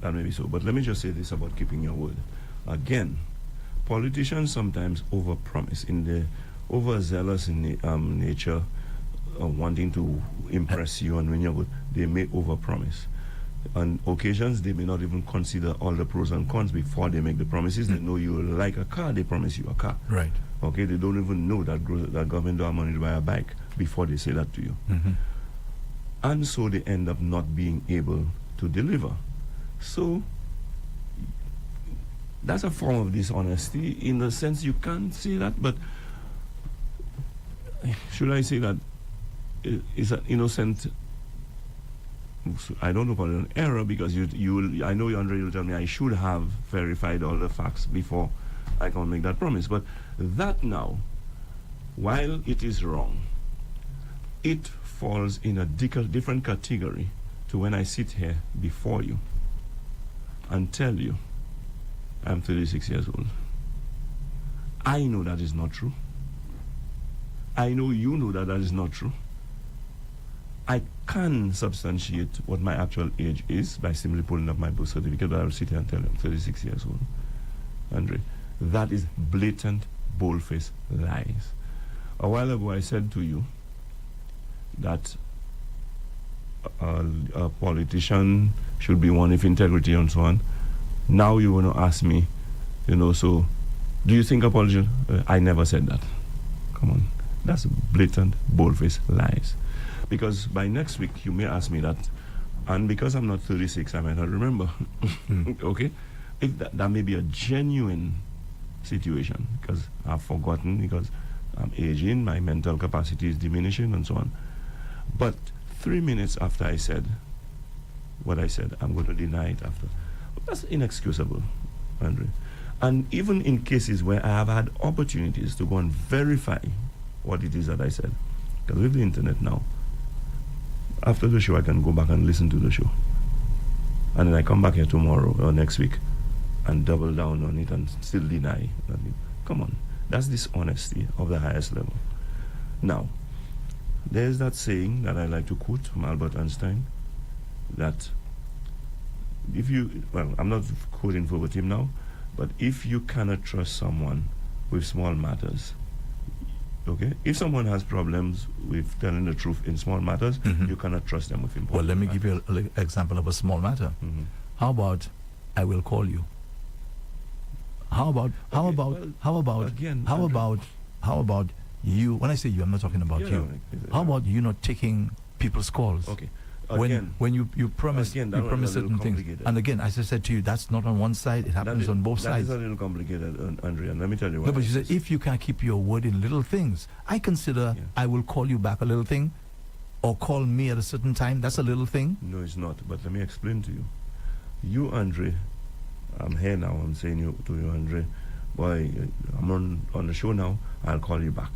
that may be so. But let me just say this about keeping your word. Again, politicians sometimes overpromise in their overzealous nature. wanting to impress you and when you're good, they may overpromise. On occasions, they may not even consider all the pros and cons before they make the promises. They know you like a car, they promise you a car. Right. Okay, they don't even know that government don't have money to buy a bike before they say that to you. And so they end up not being able to deliver. So that's a form of dishonesty. In the sense, you can't say that, but should I say that it's an innocent, I don't know, call it an error, because I know you, Andre, will tell me I should have verified all the facts before I can make that promise. But that now, while it is wrong, it falls in a different category to when I sit here before you and tell you I'm 36 years old. I know that is not true. I know you know that is not true. I can substantiate what my actual age is by simply pulling up my birth certificate, but I will sit here and tell you I'm 36 years old. Andre, that is blatant, bold-faced lies. A while ago I said to you that a politician should be one with integrity and so on. Now you want to ask me, so do you think a politician? I never said that. Come on. That's blatant, bold-faced lies. Because by next week, you may ask me that, and because I'm not 36, I might not remember. Okay? If that may be a genuine situation, because I've forgotten, because I'm aging, my mental capacity is diminishing, and so on. But 3 minutes after I said what I said, I'm going to deny it after. That's inexcusable, Andre. And even in cases where I have had opportunities to go and verify what it is that I said, because with the internet now, after the show I can go back and listen to the show, and then I come back here tomorrow or next week and double down on it and still deny that. Come on, that's dishonesty of the highest level. Now, there's that saying that I like to quote from Albert Einstein, that if you, well, I'm not quoting verbatim now, but if you cannot trust someone with small matters, okay, if someone has problems with telling the truth in small matters, you cannot trust them with important Well, let me matters. give you an example of a small matter. How about I will call you? How about you? When I say you, I'm not talking about Yeah, you. no, How about you not taking people's calls? Okay. When you promise again, you that promise one is a certain little things, complicated. and again, as I said to you, that's not on one side; it happens on both That sides. is a little complicated, Andre, and let me tell you why. No, but you said if you can't keep your word in little things, I consider I will call you back a little thing, or call me at a certain time. That's a little thing. No, it's not. But let me explain to you. You, Andre, I'm here now. I'm saying to you, Andre, boy, I'm on the show now. I'll call you back,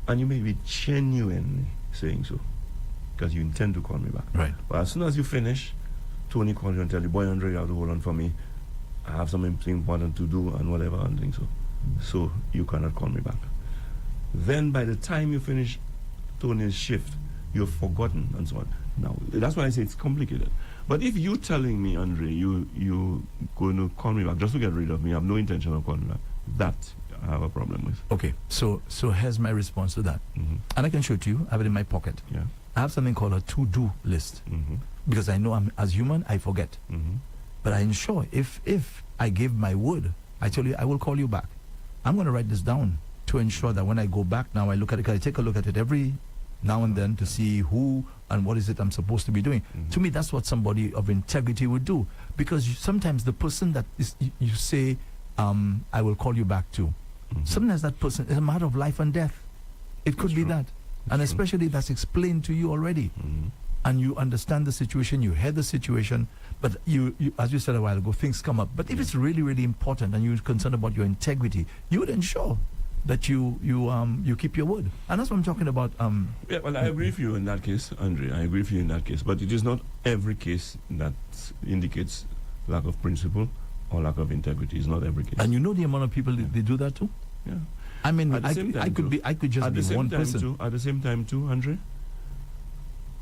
and you may be genuinely saying so, because you intend to call me back. Right. But as soon as you finish, Tony calls you and tell you, boy, Andre, you have to hold on for me. I have something important to do and whatever and things so. So you cannot call me back. Then by the time you finish Tony's shift, you've forgotten and so on. Now, that's why I say it's complicated. But if you telling me, Andre, you going to call me back just to get rid of me, I have no intention of calling back, that I have a problem with. Okay. So here's my response to that, and I can show it to you. I have it in my pocket. Yeah. I have something called a to-do list, because I know I'm as human, I forget. But I ensure if I give my word, I tell you I will call you back. I'm going to write this down to ensure that when I go back now, I look at it. 'Cause I take a look at it every now and then to see who and what is it I'm supposed to be doing. To me, that's what somebody of integrity would do, because sometimes the person that is you say I will call you back to, sometimes that person is a matter of life and death. It could be that. And especially that's explained to you already. And you understand the situation, you hear the situation, but you as you said a while ago, things come up. But if it's really, really important and you're concerned about your integrity, you would ensure that you keep your word. And that's what I'm talking about. Yeah, well, I agree with you in that case, Andre. I agree with you in that case. But it is not every case that indicates lack of principle or lack of integrity. It's not every case. And you know the amount of people they do that too? Yeah. I mean, At the same time I could just be one person. At the same time too, Andre,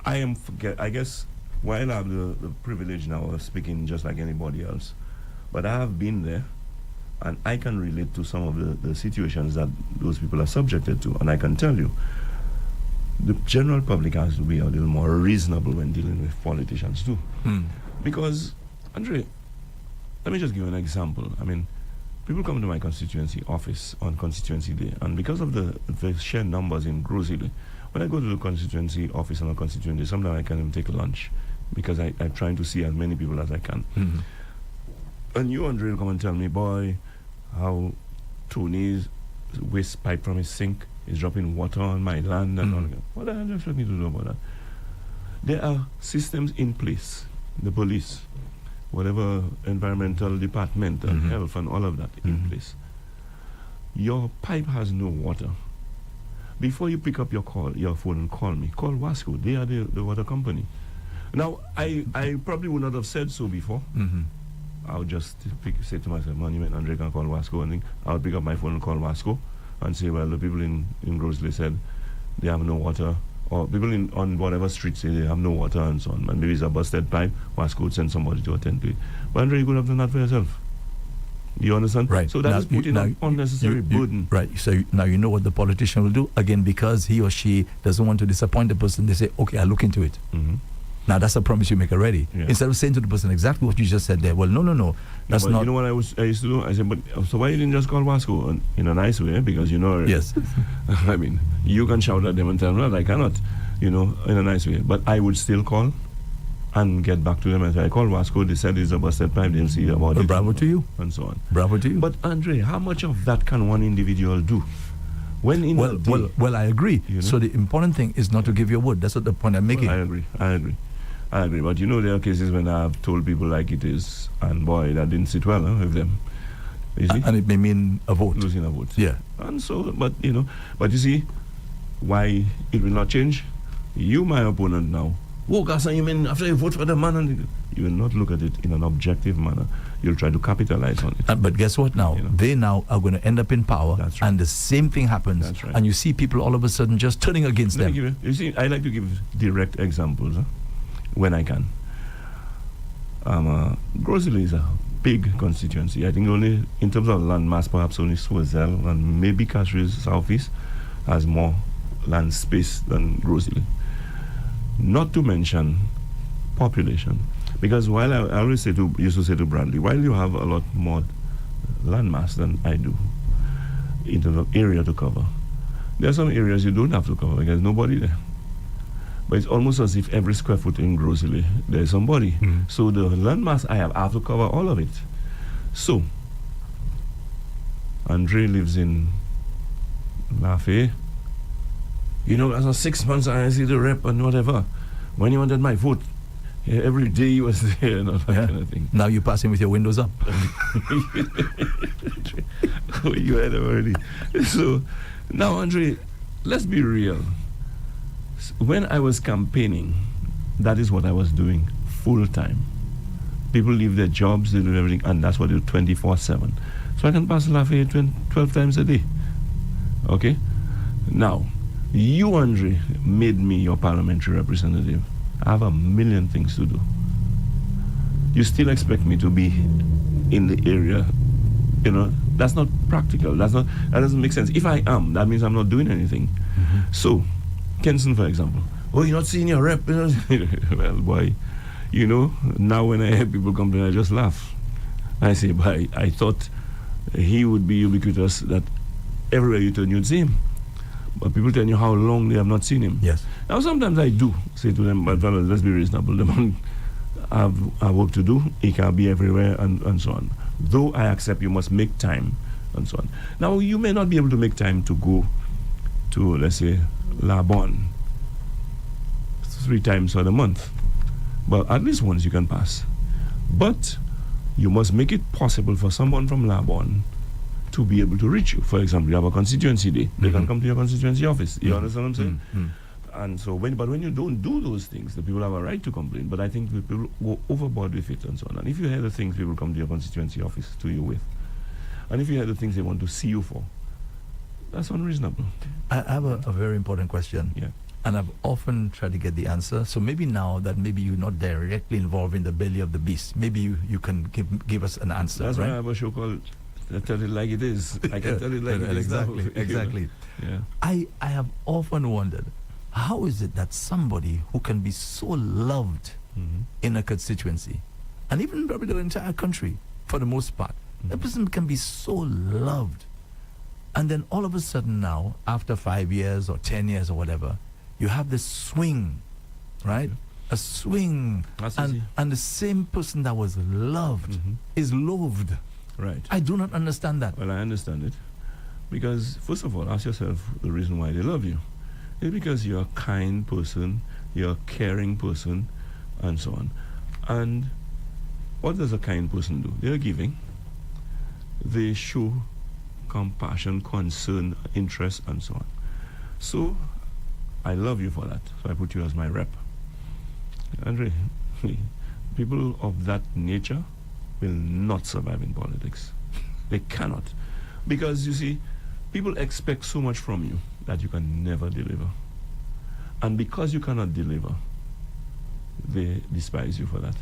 I guess while I have the privilege now of speaking just like anybody else, but I have been there and I can relate to some of the situations that those people are subjected to. And I can tell you, the general public has to be a little more reasonable when dealing with politicians too. Because, Andre, let me just give you an example. I mean, people come to my constituency office on constituency day, and because of the sheer numbers in Groseley, when I go to the constituency office on a constituency day, sometimes I can't even take lunch because I'm trying to see as many people as I can. And you, Andre, will come and tell me, boy, how Tony's waste pipe from his sink is dropping water on my land and all that. What do you expect me to do about that? There are systems in place, the police, whatever environmental department and health and all of that in place. Your pipe has no water. Before you pick up your phone and call me, call Wasco. They are the water company. Now, I probably would not have said so before. I would just say to myself, man, you meant Andre can call Wasco, and I would pick up my phone and call Wasco and say, well, the people in Groseley said they have no water, or people on whatever street say they have no water and so on. And maybe it's a busted pipe, Wasco would send somebody to attend to it. But Andre, you could have done that for yourself. You understand? Right. So that is putting an unnecessary burden. Right. So now you know what the politician will do. Again, because he or she doesn't want to disappoint the person, they say, okay, I'll look into it. Now, that's a promise you make already. Yeah. Instead of saying to the person exactly what you just said there, well, no, that's but not... You know what I used to do? I said, but so why you didn't just call Wasco in a nice way? Because you know... Yes. I mean, you can shout at them and tell them, well, I cannot, in a nice way. But I would still call and get back to them and say, I called Wasco, they said it's a busted pipe, they'll see about it. Bravo to you. And so on. Bravo to you. But, Andre, how much of that can one individual do? When in a day, well, I agree. So the important thing is not to give your word. That's what the point I'm making. Well, I agree. But there are cases when I've told people like it is, and boy, that didn't sit well with them. You see? And it may mean a vote. Losing a vote. Yeah. And so, but you see, why it will not change? You, my opponent now, Gasson, you mean after you vote for the man, and you will not look at it in an objective manner. You'll try to capitalize on it. But guess what now? They now are going to end up in power, That's right. and the same thing happens. That's right. And you see people all of a sudden just turning against them. You see, I like to give direct examples when I can. Groseley is a big constituency. I think only, in terms of land mass, perhaps only Swazelle and maybe Cashier's Southeast has more land space than Groseley. Not to mention population. Because while I always used to say to Bradley, while you have a lot more land mass than I do, in terms of area to cover, there are some areas you don't have to cover because there's nobody there. But it's almost as if every square foot in Groseley, there's somebody. So the land mass I have to cover all of it. So, Andre lives in Lafayette. As a 6 months I see the rep and whatever. When he wanted my vote, every day he was there and all that kind of thing. Now you pass him with your windows up. You had already. So, now Andre, let's be real. When I was campaigning, that is what I was doing full time. People leave their jobs, they do everything, and that's what they do 24/7. So I can pass Lafayette 12 times a day. Okay? Now, you, Andre, made me your parliamentary representative. I have a million things to do. You still expect me to be in the area. That's not practical. That doesn't make sense. If I am, that means I'm not doing anything. So, Kenson, for example. Oh, you're not seeing your rep? Well, boy, now when I hear people complain, I just laugh. I say, boy, I thought he would be ubiquitous, that everywhere you turn, you'd see him. But people tell you how long they have not seen him. Yes. Now, sometimes I do say to them, but fellas, let's be reasonable. The man have work to do. He can't be everywhere and so on. Though I accept you must make time and so on. Now, you may not be able to make time to go to, let's say, La Bonne 3 times for the month. But at least once you can pass. But you must make it possible for someone from La Bonne to be able to reach you. For example, you have a constituency day. They can come to your constituency office. You understand what I'm saying? And so, when you don't do those things, the people have a right to complain. But I think people go overboard with it and so on. And if you hear the things people come to your constituency office to you with, and if you hear the things they want to see you for, that's unreasonable. I have a very important question. Yeah. And I've often tried to get the answer. So maybe now that maybe you're not directly involved in the belly of the beast, maybe you can give us an answer. That's right? why I have a show called Tell It Like It Is. I can tell it like it is. Exactly. Yeah. I have often wondered, how is it that somebody who can be so loved in a constituency, and even probably the entire country for the most part, a person can be so loved, and then all of a sudden now, after 5 years or 10 years or whatever, you have this swing, right? A swing, and the same person that was loved is loathed. Right. I do not understand that. Well, I understand it. Because, first of all, ask yourself the reason why they love you. It's because you're a kind person, you're a caring person, and so on. And what does a kind person do? They're giving. They show compassion, concern, interest, and so on. So, I love you for that. So I put you as my rep. Andre, people of that nature will not survive in politics. They cannot. Because, you see, people expect so much from you that you can never deliver. And because you cannot deliver, they despise you for that.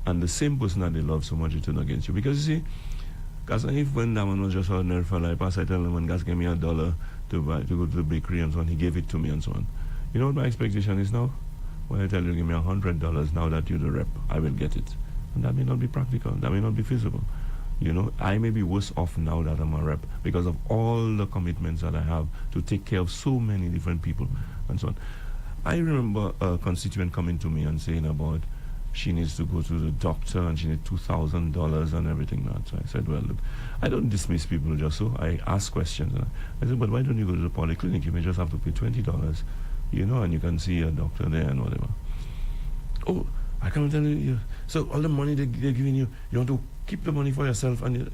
And the same person that they love so much, they turn against you. Because, you see, because if when that one was just ordinary fella, I pass, I tell him, when guys gave me $1 to go to the bakery and so on, he gave it to me and so on. You know what my expectation is now? When I tell you, give me $100, now that you're the rep, I will get it. And that may not be practical, that may not be feasible. You know, I may be worse off now that I'm a rep because of all the commitments that I have to take care of so many different people and so on. I remember a constituent coming to me and saying about she needs to go to the doctor and she needs $2,000 and everything that. So I said, well, look, I don't dismiss people just so. I ask questions. And I said, but why don't you go to the polyclinic? You may just have to pay $20, you know, and you can see a doctor there and whatever. Oh, I can't tell you. So all the money they're giving you, you want to keep the money for yourself. And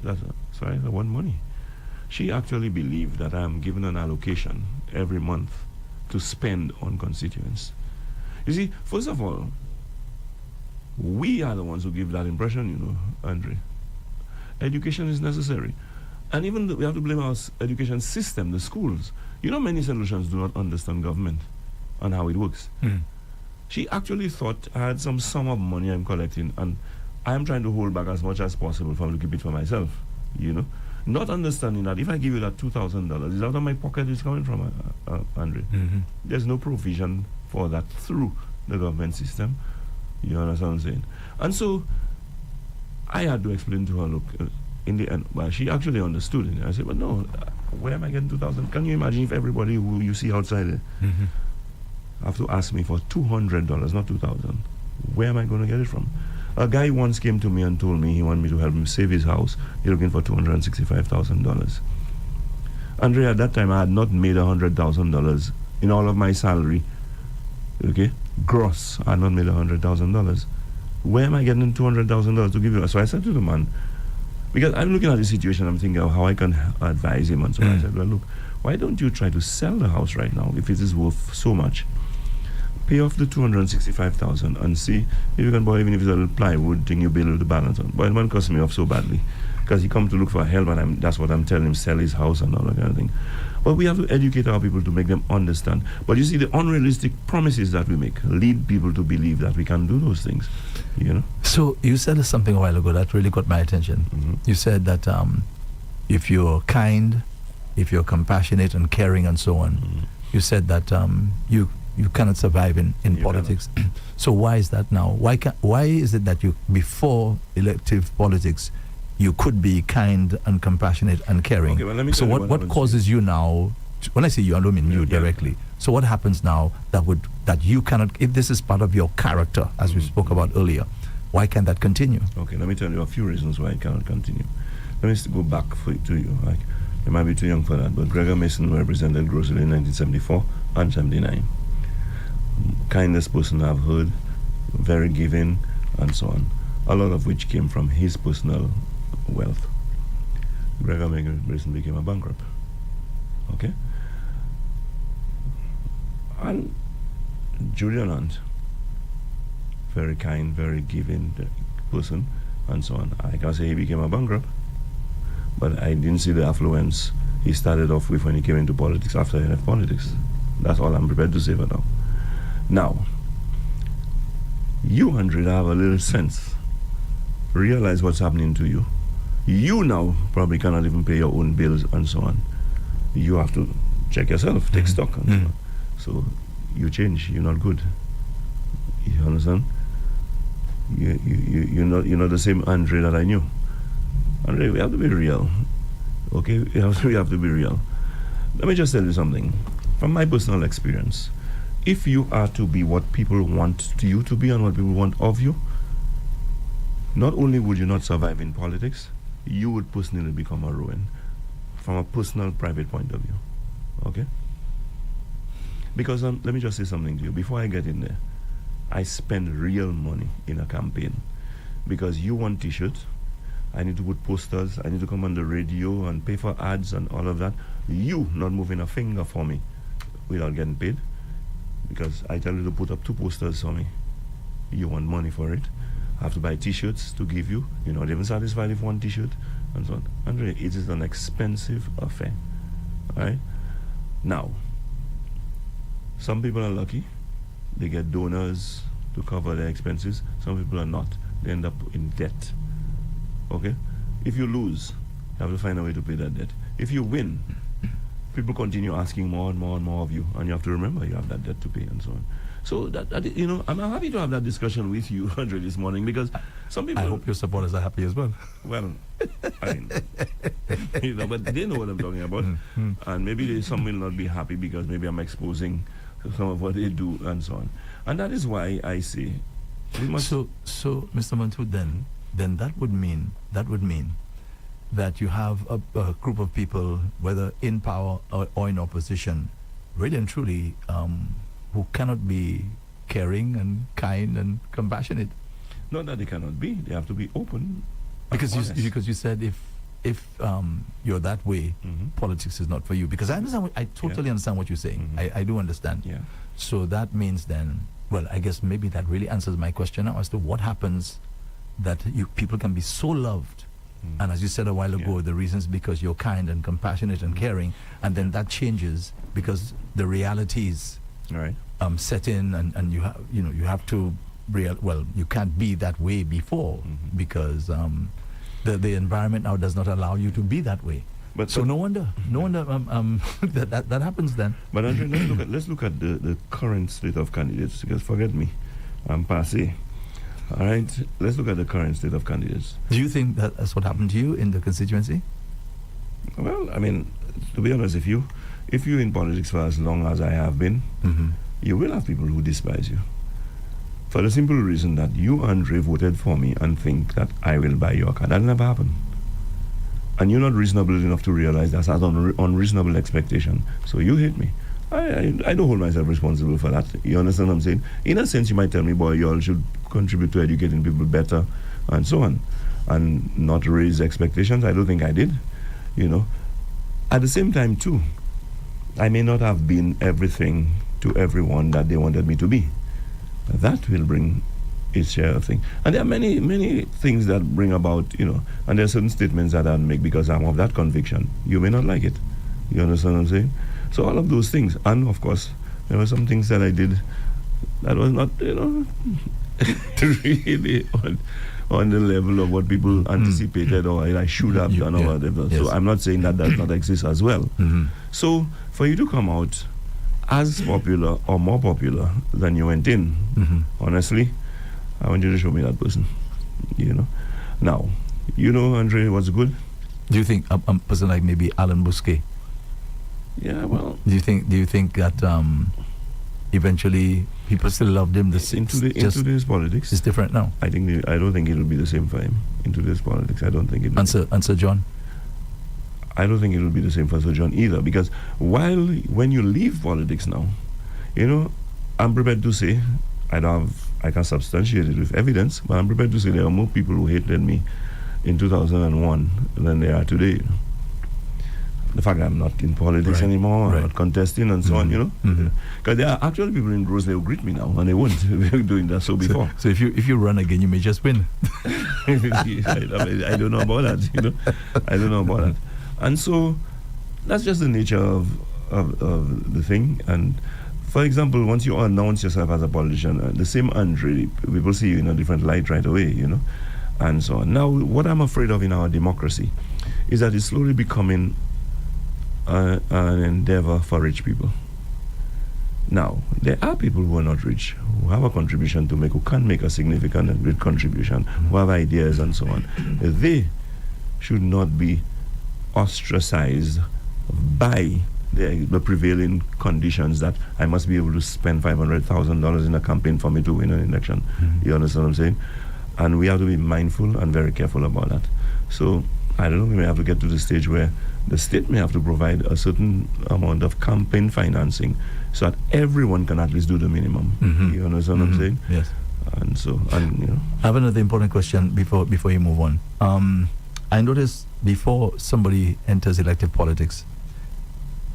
sorry, I want money. She actually believed that I'm given an allocation every month to spend on constituents. You see, first of all, we are the ones who give that impression, you know, Andre. Education is necessary. And even we have to blame our education system, the schools. You know, many St. Lucians do not understand government and how it works. She actually thought I had some sum of money I'm collecting, and I'm trying to hold back as much as possible to keep it for myself, you know. Not understanding that if I give you that $2,000, it's out of my pocket it's coming from, Andre. There's no provision for that through the government system. You understand what I'm saying? And so I had to explain to her, look, in the end, well, she actually understood it. I said, but no, where am I getting 2,000? Can you imagine if everybody who you see outside there have to ask me for $200, not 2,000? Where am I going to get it from? A guy once came to me and told me he wanted me to help him save his house. He's looking for $265,000. Andre, at that time, I had not made $100,000 in all of my salary. Okay? Gross, I had not made $100,000. Where am I getting $200,000 to give you? So I said to the man, because I'm looking at the situation, I'm thinking of how I can advise him and so on. I said, well, look, why don't you try to sell the house right now if it is worth so much? Pay off the $265,000 and see if you can buy, even if it's a little plywood thing, you be able to balance on. But it won't cost me off so badly because he come to look for help, and that's what I'm telling him, sell his house and all that kind of thing. But we have to educate our people to make them understand. But you see, the unrealistic promises that we make lead people to believe that we can do those things, you know. So you said something a while ago that really got my attention. You said that if you're kind, if you're compassionate and caring and so on, you said that you cannot survive in politics. So why is that now? Why is it that you, before elective politics, you could be kind and compassionate and caring? Okay, well, let me so what causes you now, when I say you, I don't mean you directly. So what happens now that you cannot, if this is part of your character, as we spoke about earlier, why can't that continue? Okay, let me tell you a few reasons why it cannot continue. Let me go back to you. Like, you might be too young for that, but Gregor Mason represented Grocery in 1974 and 79. Kindest person I've heard, very giving, and so on. A lot of which came from his personal wealth. Gregor Mason became a bankrupt. Okay? And Julian Hunt, very kind, very giving person, and so on. I can say he became a bankrupt, but I didn't see the affluence he started off with when he came into politics after he left politics. That's all I'm prepared to say for now. Now, you, Andre, have a little sense. Realize what's happening to you. You now probably cannot even pay your own bills and so on. You have to check yourself, take stock and so on. So you change. You're not good. You understand? You're not the same Andre that I knew. Andre, we have to be real. Okay, we have to be real. Let me just tell you something. From my personal experience, if you are to be what people want you to be and what people want of you, not only would you not survive in politics, you would personally become a ruin from a personal, private point of view. Okay? Because let me just say something to you. Before I get in there, I spend real money in a campaign. Because you want t-shirts, I need to put posters, I need to come on the radio and pay for ads and all of that. You not moving a finger for me without getting paid. Because I tell you to put up 2 posters for me. You want money for it. I have to buy t-shirts to give you. You're not even satisfied with 1 t-shirt and so on. Andre, it is an expensive affair. Alright? Now, some people are lucky. They get donors to cover their expenses. Some people are not. They end up in debt. Okay? If you lose, you have to find a way to pay that debt. If you win, people continue asking more and more and more of you, and you have to remember you have that debt to pay and so on. So I'm happy to have that discussion with you, Andre, this morning, because some people... I hope your supporters are happy as well. Well, I mean, but they know what I'm talking about. And maybe some will not be happy because maybe I'm exposing some of what they do and so on. And that is why I say we must... So Mr. Montoute, then that would mean that you have a group of people, whether in power or in opposition, really and truly, who cannot be caring and kind and compassionate. Not that they cannot be; they have to be open. Because you said if you're that way, politics is not for you. Because I understand. I totally understand what you're saying. I do understand. Yeah. So that means then, well, I guess maybe that really answers my question now as to what happens that people can be so loved. And as you said a while ago, the reasons because you're kind and compassionate and caring, and then that changes because the realities set in, and you have to you can't be that way before because the environment now does not allow you to be that way. But no wonder that happens then. But Andre, let's look at the current slate of candidates. Because forget me, I'm passé. All right, let's look at the current state of candidates. Do you think that's what happened to you in the constituency? Well, I mean, to be honest, if you're in politics for as long as I have been, you will have people who despise you. For the simple reason that you, Andre, voted for me and think that I will buy your car. That'll never happen. And you're not reasonable enough to realize that's an unreasonable expectation. So you hate me. I don't hold myself responsible for that. You understand what I'm saying? In a sense, you might tell me, boy, you all should contribute to educating people better and so on, and not raise expectations. I don't think I did, At the same time, too, I may not have been everything to everyone that they wanted me to be. That will bring its share of things. And there are many, many things that bring about, and there are certain statements that I make because I'm of that conviction. You may not like it. You understand what I'm saying? So all of those things, and of course, there were some things that I did that was not, really on the level of what people anticipated or I should have done or whatever. Yes. So I'm not saying that does not exist as well. So for you to come out as popular or more popular than you went in, honestly, I want you to show me that person. Now, Andre, what's good? Do you think a person like maybe Alan Bousquet? Yeah, well. Do you think that eventually people still loved him? In today's politics, it's different now. I don't think it will be the same for him in today's politics. I don't think it. And Sir John. I don't think it will be the same for Sir John either, because when you leave politics now, I'm prepared to say I can substantiate it with evidence, but I'm prepared to say there are more people who hated me in 2001 than there are today. The fact that I'm not in politics anymore, I'm not contesting and so on, because there are actually people in Rosedale who greet me now, and they weren't doing that so before. So if you run again, you may just win. I don't know about that, I don't know about that. And so that's just the nature of the thing. And for example, once you announce yourself as a politician, the same Andre, people see you in a different light right away, and so on. Now, what I'm afraid of in our democracy is that it's slowly becoming an endeavor for rich people. Now, there are people who are not rich, who have a contribution to make, who can make a significant and great contribution, who have ideas and so on. They should not be ostracized by the prevailing conditions that I must be able to spend $500,000 in a campaign for me to win an election. You understand what I'm saying? And we have to be mindful and very careful about that. So, I don't know, we may have to get to the stage where the state may have to provide a certain amount of campaign financing so that everyone can at least do the minimum. You understand what I'm saying? Yes. And so, and you know. I have another important question before you move on. I noticed before somebody enters elective politics,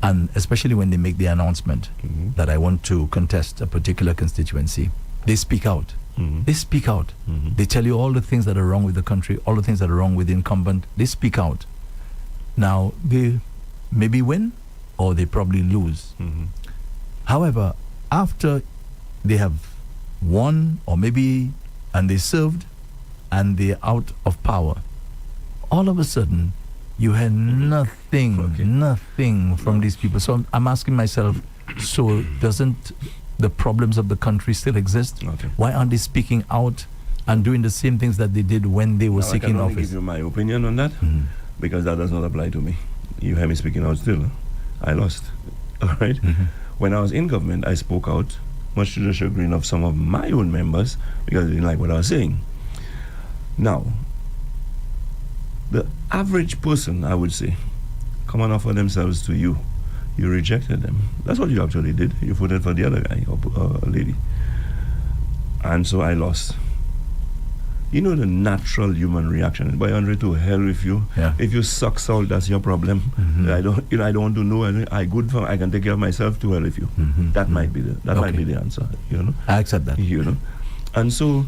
and especially when they make the announcement that I want to contest a particular constituency, they speak out. They speak out. They tell you all the things that are wrong with the country, all the things that are wrong with the incumbent. They speak out. Now, they maybe win or they probably lose. However, after they have won or maybe, and they served, and they're out of power, all of a sudden, you had nothing from these people. So I'm asking myself, so doesn't the problems of the country still exist? Why aren't they speaking out and doing the same things that they did when they were seeking office? I can only give you my opinion on that, because that does not apply to me. You hear me speaking out still. I lost. All right? When I was in government, I spoke out, much to the chagrin of some of my own members, because they didn't like what I was saying. Now, the average person, I would say, come and offer themselves to you. You rejected them. That's what you actually did. You voted for the other guy or lady. And so I lost. You know the natural human reaction. By Andre, to hell with you. Yeah. If you suck salt, that's your problem. I don't want to know. I can take care of myself. To hell with you. That might be the answer. You know. I accept that. You know, and so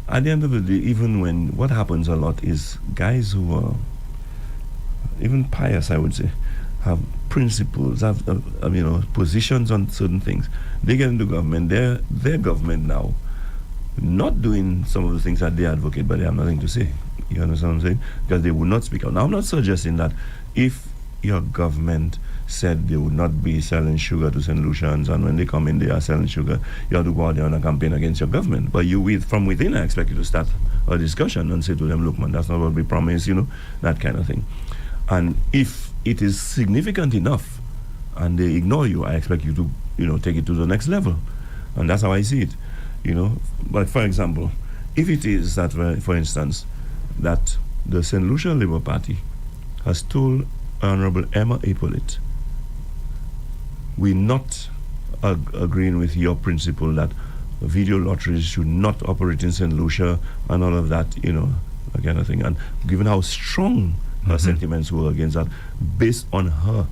at the end of the day, even when what happens a lot is guys who are even pious, I would say, have principles, have positions on certain things. They get into government. Their government now, not doing some of the things that they advocate, but they have nothing to say. You understand what I'm saying? Because they would not speak out. Now, I'm not suggesting that if your government said they would not be selling sugar to St. Lucians, and when they come in, they are selling sugar, you have to go out there on a campaign against your government. But from within, I expect you to start a discussion and say to them, look, man, that's not what we promised, that kind of thing. And if it is significant enough and they ignore you, I expect you to, take it to the next level. And that's how I see it, But for example, if it is that, for instance, that the St. Lucia Labour Party has told Honorable Emma Hippolyte, we're not agreeing with your principle that video lotteries should not operate in St. Lucia and all of that, that kind of thing. And given how strong her sentiments were against that, based on her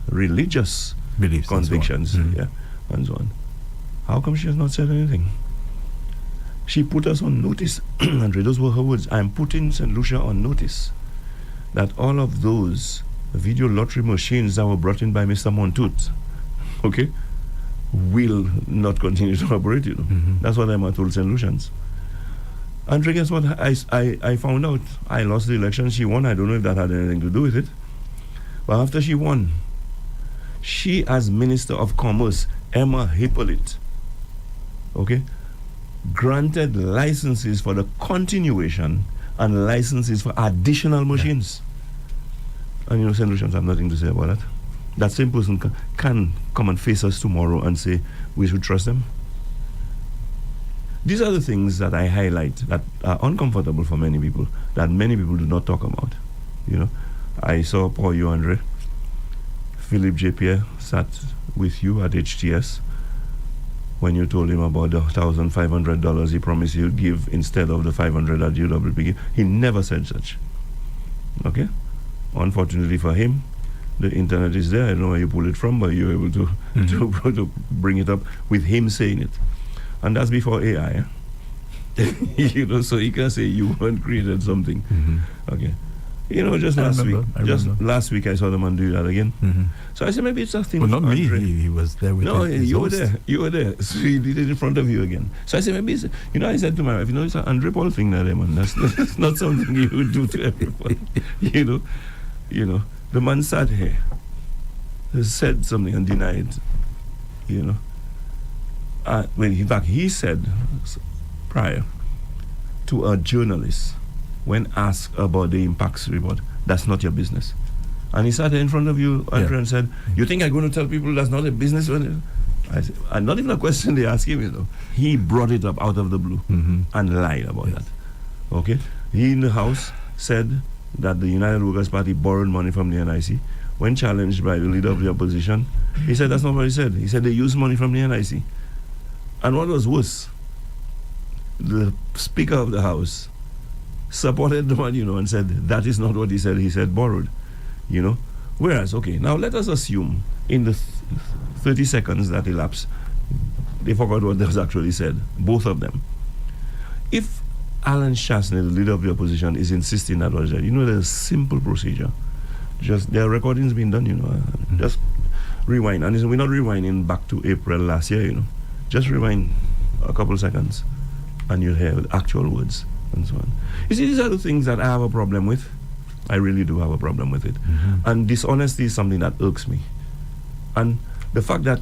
religious beliefs, convictions, and so on. How come she has not said anything? She put us on notice, Andre, those were her words. I'm putting St. Lucia on notice that all of those video lottery machines that were brought in by Mr. Montoute, will not continue to operate, That's what Emma told St. Lucians. Andre, guess what? I found out. I lost the election. She won. I don't know if that had anything to do with it. But after she won, she, as Minister of Commerce, Emma Hippolyte, granted licenses for the continuation and licenses for additional machines. And St. Lucians have nothing to say about that. That same person can come and face us tomorrow and say we should trust them. These are the things that I highlight that are uncomfortable for many people, that many people do not talk about. I saw poor you, Andre. Philip J. Pierre sat with you at HTS when you told him about the $1,500 he promised you'd give instead of the $500 that UWP gave. He never said such. Unfortunately for him, the internet is there. I don't know where you pull it from, but you're able to bring it up with him saying it. And that's before AI. So he can say you weren't created something. Just last week I saw the man do that again. So I said maybe it's a thing. Well, not me. Andre. He was there with No, his you host. were there. You were there. So he did it in front of you again. So I said maybe it's, I said to my wife, it's an Andre Paul thing that man. That's not something you would do to everyone. The man sat here, said something and denied, Well, in fact, he said prior to a journalist when asked about the impacts report, that's not your business. And he sat in front of you, Andrew, and said, you think I'm going to tell people that's not a business? I said, and not even a question they asked him, He brought it up out of the blue and lied about that. Okay? He in the House said that the United Workers' Party borrowed money from the NIC. When challenged by the leader of the opposition, he said that's not what he said. He said they used money from the NIC. And what was worse, the Speaker of the House supported the man, and said that is not what he said. He said borrowed, Whereas, okay, now let us assume in the 30 seconds that elapsed, they forgot what was actually said, both of them. If Alan Shastney, the leader of the opposition, is insisting that was said, there's a simple procedure. Just there are recordings being done, just rewind. And we're not rewinding back to April last year, Just rewind a couple seconds and you'll hear the actual words and so on. You see, these are the things that I have a problem with. I really do have a problem with it. And dishonesty is something that irks me. And the fact that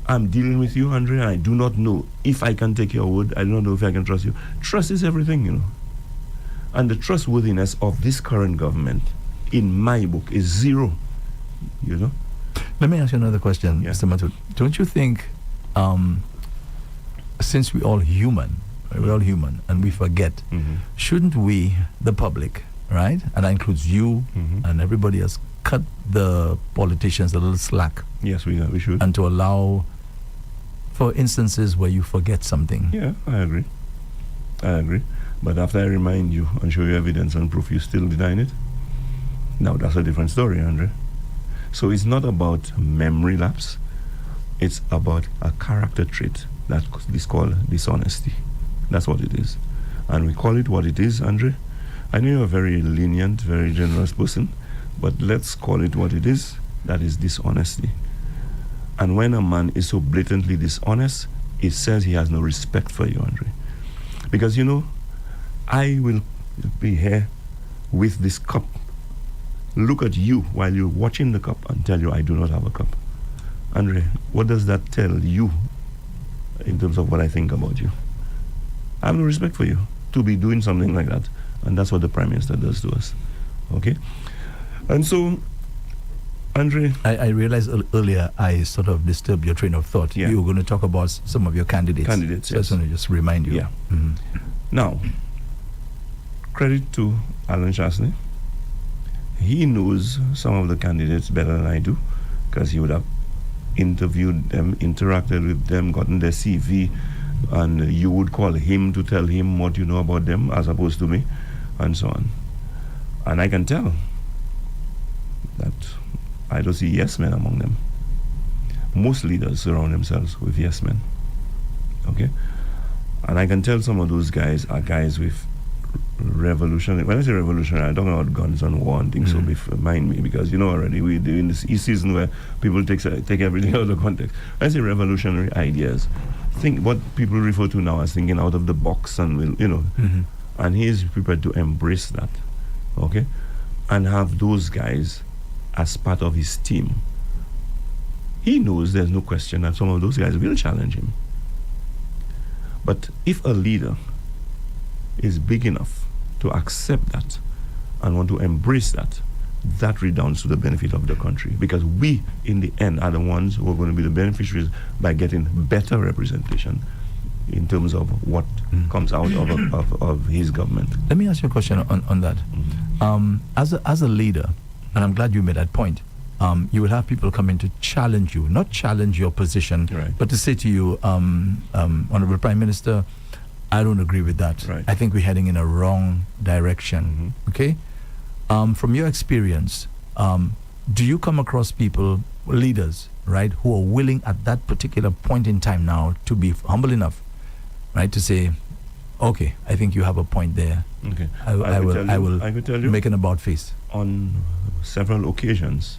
I'm dealing with you, Andre, and I do not know if I can take your word, I do not know if I can trust you. Trust is everything, And the trustworthiness of this current government, in my book, is zero, Let me ask you another question, Yeah. Mr. Montoute. Don't you think, since we're all human, and we forget, shouldn't we, the public, right, and that includes you and everybody else, cut the politicians a little slack? Yes, we should. And to allow for instances where you forget something. Yeah, I agree. But after I remind you and show you evidence and proof, you still denying it? Now, that's a different story, Andre. So it's not about memory lapse. It's about a character trait that is called dishonesty. That's what it is. And we call it what it is, Andre. I know you're a very lenient, very generous person, but let's call it what it is. That is dishonesty. And when a man is so blatantly dishonest, it says he has no respect for you, Andre. Because, I will be here with this cup, look at you while you're watching the cup and tell you I do not have a cup. Andre, what does that tell you in terms of what I think about you? I have no respect for you to be doing something like that. And that's what the Prime Minister does to us. Okay? And so, Andre... I realized earlier I sort of disturbed your train of thought. Yeah. You were going to talk about some of your candidates. Candidates, so yes. I just want to just remind you. Yeah. Now, credit to Alan Shastney. He knows some of the candidates better than I do, because he would have interviewed them, interacted with them, gotten their CV, and you would call him to tell him what you know about them as opposed to me, and so on. And I can tell that I don't see yes men among them. Most leaders surround themselves with yes men. Okay? And I can tell some of those guys are guys with revolutionary. When I say revolutionary, I don't know about guns and war and things, so mind me, because already we're in this season where people take everything out of context. When I say revolutionary ideas, think what people refer to now as thinking out of the box, and and he is prepared to embrace that, okay, and have those guys as part of his team. He knows there's no question that some of those guys will challenge him. But if a leader is big enough to accept that and want to embrace that, that redounds to the benefit of the country, because we, in the end, are the ones who are going to be the beneficiaries by getting better representation in terms of what comes out of his government. Let me ask you a question on that. As a leader, and I'm glad you made that point, you will have people come in to challenge you, not challenge your position, right, but to say to you, Honorable Prime Minister, I don't agree with that. Right. I think we're heading in a wrong direction. Okay? From your experience, do you come across people, leaders, right, who are willing at that particular point in time now to be humble enough, right, to say, okay, I think you have a point there. Okay. I will tell you, make an about face. On several occasions,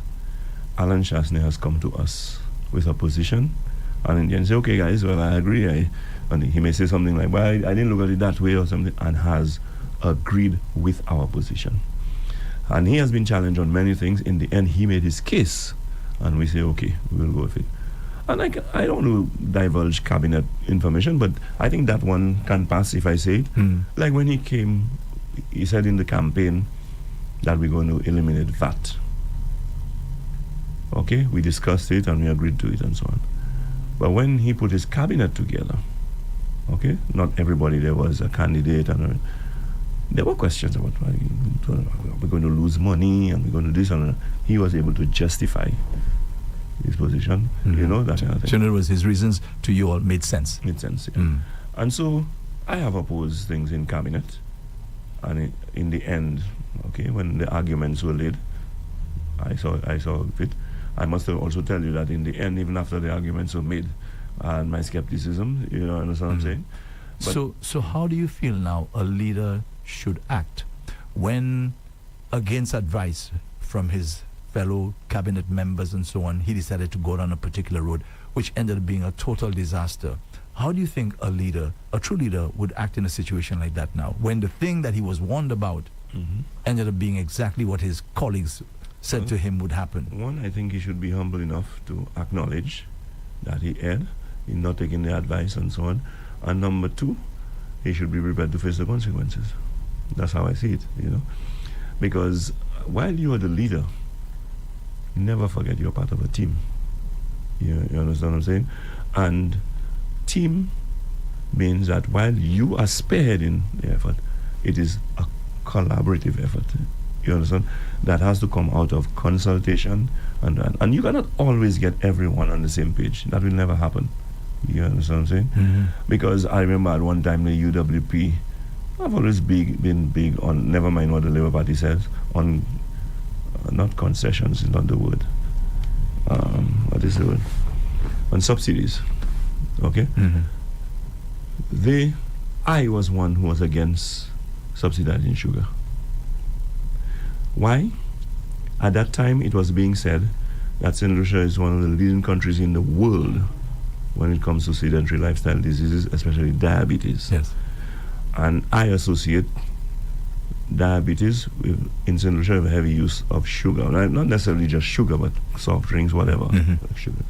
Alan Shastney has come to us with a position, and in the end say, okay guys, well, I agree. And he may say something like, well, I didn't look at it that way or something, and has agreed with our position. And he has been challenged on many things. In the end, he made his case, and we say, okay, we'll go with it. And I don't want to divulge cabinet information, but I think that one can pass if I say it. Like when he came, he said in the campaign that we're going to eliminate VAT. Okay, we discussed it and we agreed to it and so on. But when he put his cabinet together, okay, not everybody there was a candidate, and there were questions about we're going to lose money and we're going to do this, and he was able to justify his position, you know, that kind of thing. So in other words, his reasons to you all made sense. Made sense, yeah. And so I have opposed things in cabinet, and in the end, okay, when the arguments were laid, I saw it. I must also tell you that in the end, even after the arguments were made, and my skepticism, you know, understand what I'm saying? But So how do you feel now a leader should act when, against advice from his fellow cabinet members and so on, he decided to go down a particular road, which ended up being a total disaster? How do you think a leader, a true leader, would act in a situation like that now, when the thing that he was warned about ended up being exactly what his colleagues said to him would happen? One, I think he should be humble enough to acknowledge that he erred in not taking the advice and so on. And number two, he should be prepared to face the consequences. That's how I see it, you know. Because while you are the leader, never forget you're part of a team. You understand what I'm saying? And team means that while you are spearheading the effort, it is a collaborative effort. You understand? That has to come out of consultation, and you cannot always get everyone on the same page. That will never happen. You understand what I'm saying? Because I remember at one time the UWP, I've always been big on, never mind what the Labour Party says, on not concessions is not the word. What is the word? On subsidies. Okay? I was one who was against subsidizing sugar. Why? At that time, it was being said that St. Lucia is one of the leading countries in the world when it comes to sedentary lifestyle diseases, especially diabetes. Yes. And I associate diabetes in St. Lucia with heavy use of sugar. Not necessarily just sugar, but soft drinks, whatever. Sugar.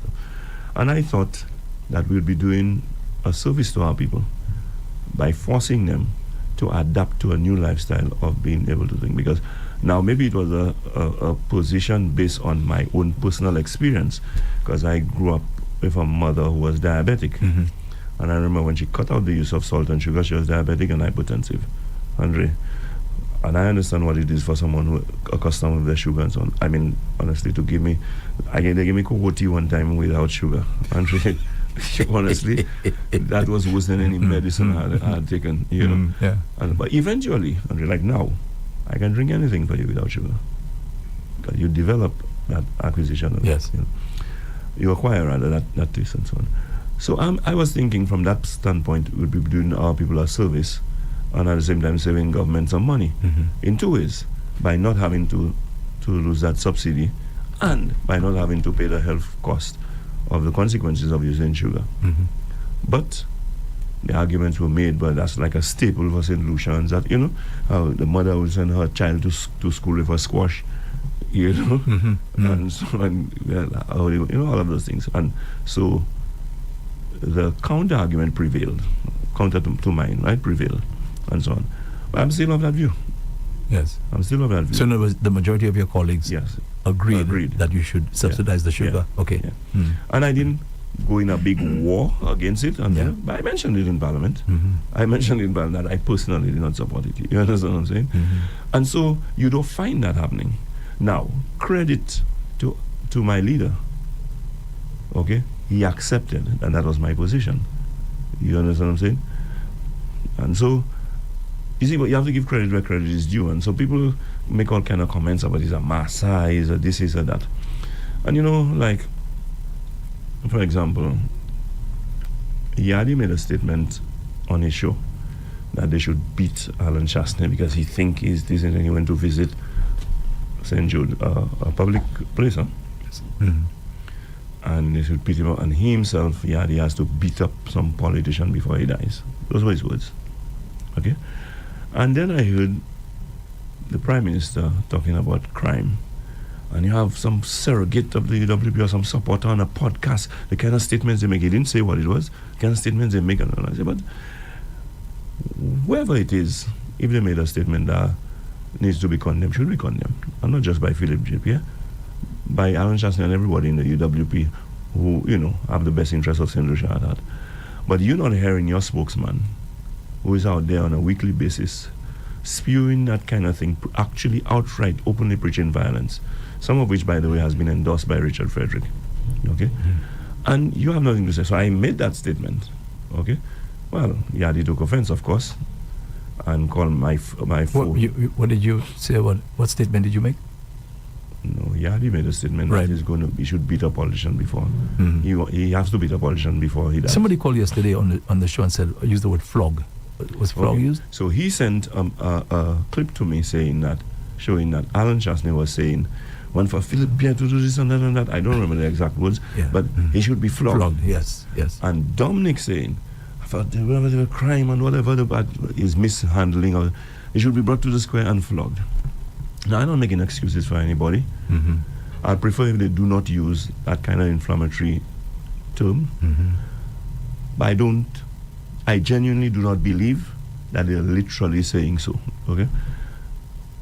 And I thought that we'd be doing a service to our people by forcing them to adapt to a new lifestyle of being able to think. Because now maybe it was a position based on my own personal experience, because I grew up with a mother who was diabetic. And I remember when she cut out the use of salt and sugar, she was diabetic and hypertensive. And I understand what it is for someone who accustomed with their sugar and so on. I mean, honestly, they gave me cocoa tea one time without sugar. Andre, honestly, that was worse than any medicine I had taken, you know. Yeah. But eventually, Andre, like now, I can drink anything for you without sugar. Because you develop that acquisition of yes. You know, you acquire rather that taste and so on. So I was thinking from that standpoint, we would be doing our people a service, and at the same time saving government some money in two ways: by not having to lose that subsidy, and by not having to pay the health cost of the consequences of using sugar. But the arguments were made, but that's like a staple for St. Lucians, that, you know, how the mother would send her child to school with a squash, you know, and so on, you know, all of those things. And so the counter argument prevailed, counter to mine, right, prevailed, and so on. But I'm still of that view. Yes. I'm still of that view. So in other words, the majority of your colleagues yes. agreed that you should subsidize the sugar. Yeah. Okay. Yeah. And I didn't go in a big war against it, and but I mentioned it in Parliament. I mentioned it in Parliament that I personally did not support it. You understand what I'm saying? And so you don't find that happening. Now, credit to my leader. Okay? He accepted, and that was my position. You understand what I'm saying? And so, you see, but you have to give credit where credit is due. And so people make all kind of comments about he's a massa, he's a this, he's a that. And you know, like, for example, Yadi made a statement on his show that they should beat Alan Chastney because he think he's this, and he went to visit St. Jude, a public place, huh? Yes. And they should beat him up, and he himself, Yadi, has to beat up some politician before he dies. Those were his words. Okay? And then I heard the Prime Minister talking about crime and you have some surrogate of the UWP or some supporter on a podcast, the kind of statements they make, he didn't say what it was, the kind of statements they make, and I say, but whoever it is, if they made a statement that needs to be condemned, should be condemned, and not just by Philip J. by Alan Chastney and everybody in the UWP who, have the best interest of St. Lucia at heart. But you're not hearing your spokesman, who is out there on a weekly basis, spewing that kind of thing, actually outright, openly preaching violence, some of which, by the way, has been endorsed by Richard Frederick. Okay? And you have nothing to say. So I made that statement. Okay? Well, Yadi took offense, of course, and called my phone. What did you say? What statement did you make? No, Yadi made a statement that he should beat a politician before. He has to beat a politician before he dies. Somebody called yesterday on the show and said, use the word flog. Was flog used? So he sent a clip to me showing that Alan Chastney was saying, one for Philip Pierre to do this and that and that. I don't remember the exact words, but he should be flogged. Flogged, yes. And Dominic saying, for whatever crime and whatever is mishandling, or he should be brought to the square and flogged. Now, I'm not making excuses for anybody. I prefer if they do not use that kind of inflammatory term. But I genuinely do not believe that they're literally saying so. Okay?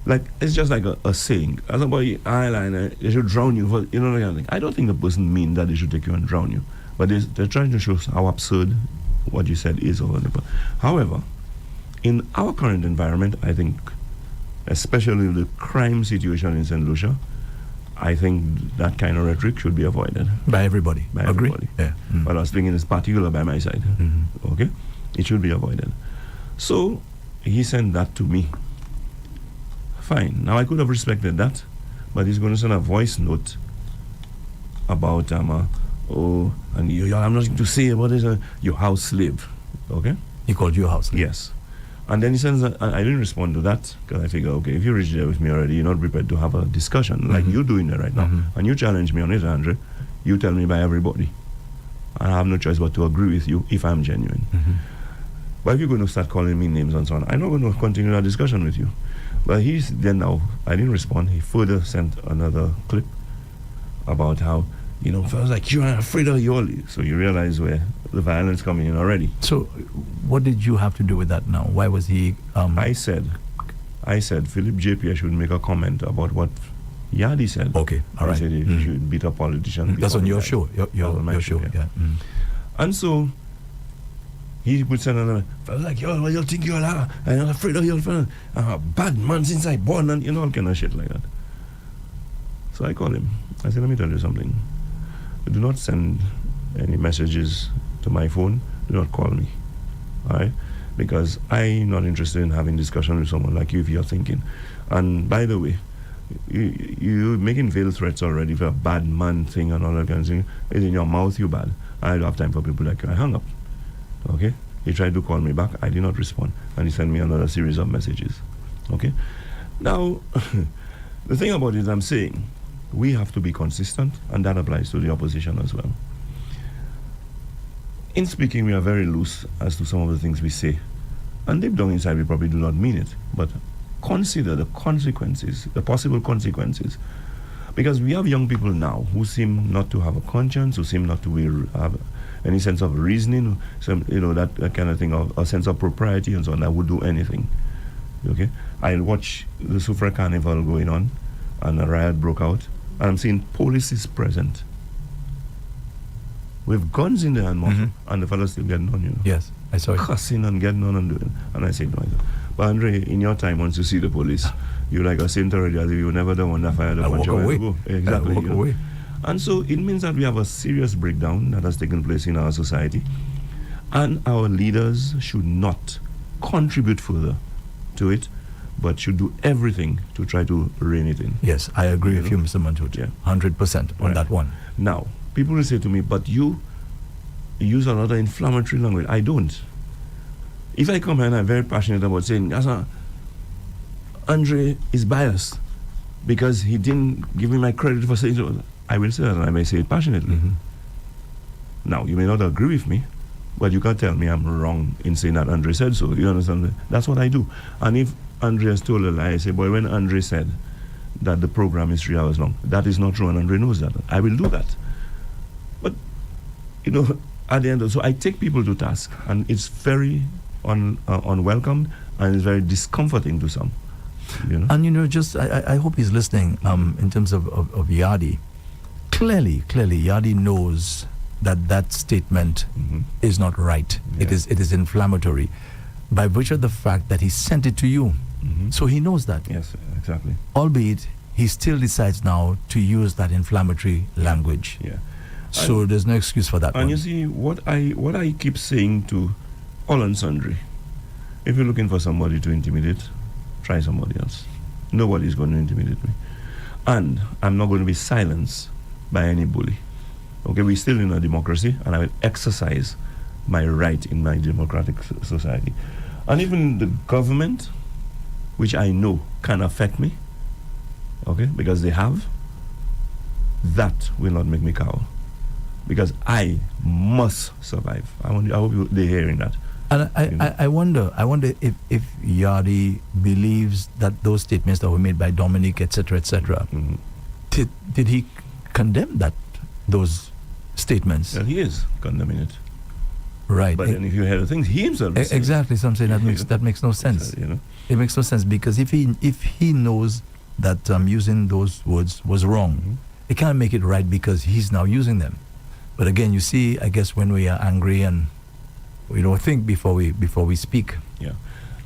Like, it's just like a saying. As about eyeliner, they should drown you. For, you know what I mean? I don't think the person means that they should take you and drown you. But they're trying to show how absurd what you said is or whatever. However, in our current environment, I think, especially the crime situation in St. Lucia, I think that kind of rhetoric should be avoided. By everybody. By Agree? everybody. Yeah. But I was thinking it's particular by my side. Okay? It should be avoided. So he sent that to me. Fine. Now I could have respected that, but he's going to send a voice note about and I'm not going to say what is your house slave. Okay? He called you a house slave. Yes. And then he sends I didn't respond to that because I figure, okay, if you reached there with me already, you're not prepared to have a discussion like you're doing it right now. And you challenge me on it, Andre. You tell me by everybody. I have no choice but to agree with you if I'm genuine. But if you're going to start calling me names and so on, I'm not going to continue that discussion with you. But I didn't respond. He further sent another clip about how, fellas like you are afraid of you. So you realize where the violence coming in already. So what did you have to do with that now? Why was he... I said Philip J.P. should make a comment about what Yadi said. Okay, all right. He said he should beat a politician. That's on your show. Your show, yeah. And so he would send another, fellas like you, what you think you are? I'm not afraid of you. I'm a bad man since I born, and all kind of shit like that. So I called him. I said, let me tell you something. Do not send any messages to my phone. Do not call me. All right? Because I'm not interested in having discussion with someone like you if you're thinking. And by the way, you're making veiled threats already for a bad man thing and all that kind of thing. It's in your mouth, you bad. I don't have time for people like you. I hung up. Okay? He tried to call me back. I did not respond. And he sent me another series of messages. Okay? Now, the thing about it, I'm saying, we have to be consistent, and that applies to the opposition as well. In speaking, we are very loose as to some of the things we say. And deep down inside, we probably do not mean it. But consider the consequences, the possible consequences. Because we have young people now who seem not to have a conscience, who seem not to have any sense of reasoning, that kind of thing, a sense of propriety and so on, that would do anything. Okay? I watch the Sufra Carnival going on, and a riot broke out, and I'm seeing police is present with guns in their hand, and the fellas still getting on, Yes, I saw it. Cussing and getting on and doing. And I said, no. But Andre, in your time, once you see the police, you're like a saint already, as if you were never the one that fired a bunch of away. Exactly. Walk away. And so it means that we have a serious breakdown that has taken place in our society, and our leaders should not contribute further to it, but should do everything to try to rein it in. Yes, I agree with you, Mr. Montoute. Yeah. 100% on that one. Now, people will say to me, but you use a lot of inflammatory language. I don't. If I come here and I'm very passionate about saying, Andre is biased because he didn't give me my credit for saying so, I will say that, and I may say it passionately. Now, you may not agree with me, but you can't tell me I'm wrong in saying that Andre said so. You understand? That's what I do. And if Andre has told a lie, I say, boy, when Andre said that the program is 3 hours long. That is not true, and Andre knows that. I will do that. But, at the end of so I take people to task, and it's very unwelcome, and it's very discomforting to some. And just I hope he's listening. In terms of Yadi, clearly, Yadi knows that statement is not right. Yeah. It is inflammatory, by virtue of the fact that he sent it to you. So he knows that. Yes, exactly. Albeit, he still decides now to use that inflammatory language. Yeah. So there's no excuse for that. And you see, what I keep saying to all and sundry, if you're looking for somebody to intimidate, try somebody else. Nobody's going to intimidate me. And I'm not going to be silenced by any bully. Okay, we're still in a democracy, and I will exercise my right in my democratic society. And even the government, which I know can affect me, okay, because they have, that will not make me cower. Because I must survive. I hope they're hearing that. And I wonder if Yadi believes that those statements that were made by Dominic, etc., did he condemn those statements? Well, he is condemning it. Right. But then if you hear the things, he himself is saying. Exactly. So I'm saying that makes no sense. It makes no sense, because if he knows that using those words was wrong, he can't make it right because he's now using them. But again, you see, I guess when we are angry and we don't think before we speak. Yeah.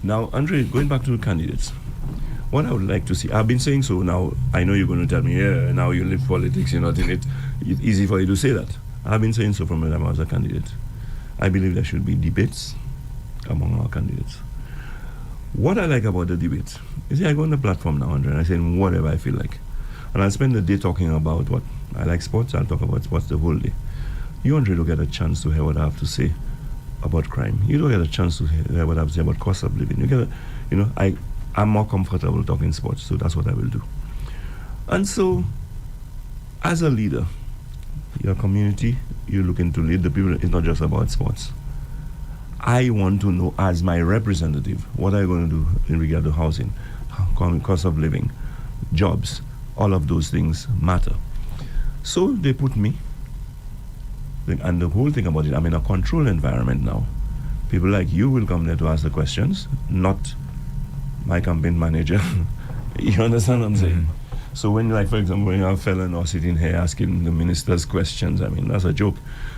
Now, Andre, going back to the candidates, what I would like to see, I've been saying so now, I know you're going to tell me, yeah, now you live politics, you're not in it. It's easy for you to say that. I've been saying so from when I was a candidate. I believe there should be debates among our candidates. What I like about the debate is, I go on the platform now, Andre, and I say whatever I feel like. And I'll spend the day talking about what I like sports, I'll talk about sports the whole day. You, Andre, don't get a chance to hear what I have to say about crime. You don't get a chance to hear what I have to say about cost of living. You get I'm more comfortable talking sports, so that's what I will do. And so, as a leader, your community you're looking to lead, the people, it's not just about sports. I want to know, as my representative, what are you going to do in regard to housing, cost of living, jobs, all of those things matter. So they put me, and the whole thing about it, I'm in a controlled environment now. People like you will come there to ask the questions, not my campaign manager. You understand what I'm saying? So when, like, for example, when you have a fellow now sitting here asking the ministers questions, I mean, that's a joke.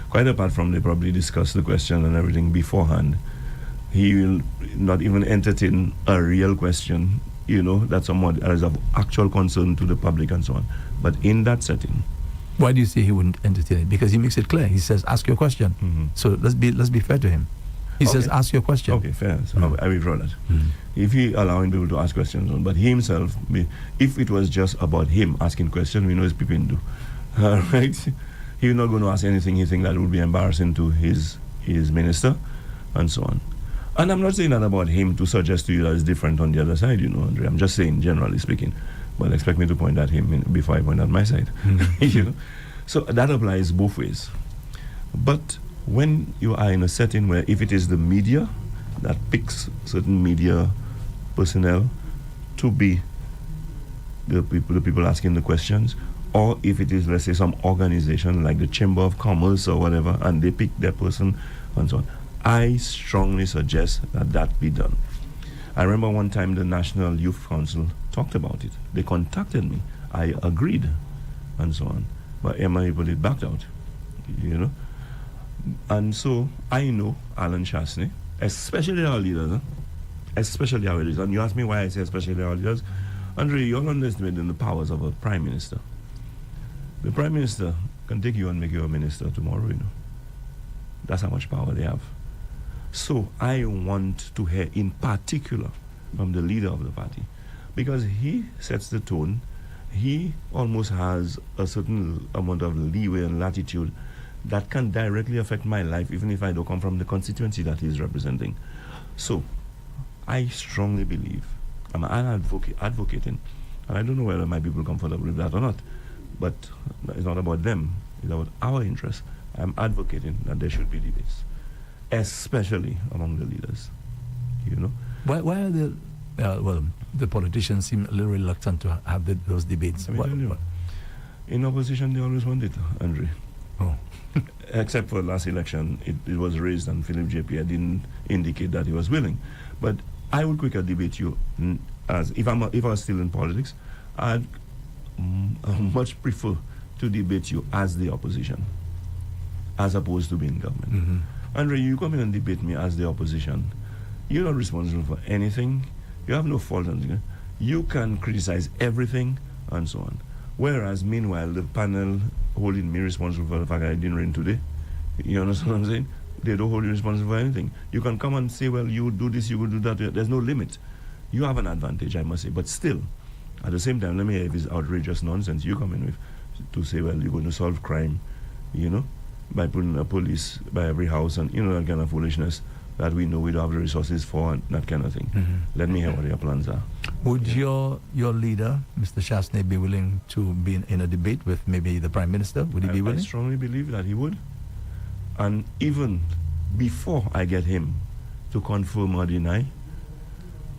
Quite apart from they probably discuss the question and everything beforehand, he will not even entertain a real question, that someone is of actual concern to the public and so on. But in that setting. Why do you say he wouldn't entertain it? Because he makes it clear. He says, ask your question. So let's be fair to him. He says, ask your question. Okay, fair. So I withdraw that. If he allowing people to ask questions, but he himself, if it was just about him asking questions, we know his people do. All right? He's not going to ask anything he thinks that would be embarrassing to his minister, and so on. And I'm not saying that about him to suggest to you that it's different on the other side, Andre. I'm just saying, generally speaking. But expect me to point at him before I point at my side. So that applies both ways. But when you are in a setting where, if it is the media that picks certain media personnel to be the people asking the questions, or if it is, let's say, some organization like the Chamber of Commerce or whatever, and they pick their person and so on, I strongly suggest that be done. I remember one time the National Youth Council talked about it. They contacted me. I agreed, and so on. But Emma put it back out, And so I know Alan Chasney, especially our leaders, especially our leaders. And you ask me why I say especially our leaders. Andre, you're underestimating the powers of a prime minister. The prime minister can take you and make you a minister tomorrow, That's how much power they have. So I want to hear in particular from the leader of the party, because he sets the tone. He almost has a certain amount of leeway and latitude that can directly affect my life, even if I don't come from the constituency that he's representing. So I strongly believe, I'm advocating, and I don't know whether my people are comfortable with that or not, but it's not about them, it's about our interests. I'm advocating that there should be debates, especially among the leaders, Why are there the politicians seem a little reluctant to have those debates. Let me tell you, in opposition, they always want it, Andre. Oh. Except for last election, it was raised, and Philip J. Pierre didn't indicate that he was willing. But I would quicker debate you as if I was still in politics. I'd much prefer to debate you as the opposition, as opposed to being government. Mm-hmm. Andre, you come in and debate me as the opposition. You're not responsible for anything. You have no fault in it. You can criticize everything and so on. Whereas, meanwhile, the panel holding me responsible for the fact that I didn't rain today. You understand what I'm saying? They don't hold you responsible for anything. You can come and say, well, you do this, you will do that. There's no limit. You have an advantage, I must say. But still, at the same time, let me hear if it's outrageous nonsense you come in with to say, well, you're going to solve crime, by putting a police by every house and, that kind of foolishness that we know we don't have the resources for and that kind of thing. Mm-hmm. Let me hear what your plans are. Would your leader, Mr. Chasney, be willing to be in a debate with maybe the Prime Minister? Would he be willing? I strongly believe that he would. And even before I get him to confirm or deny,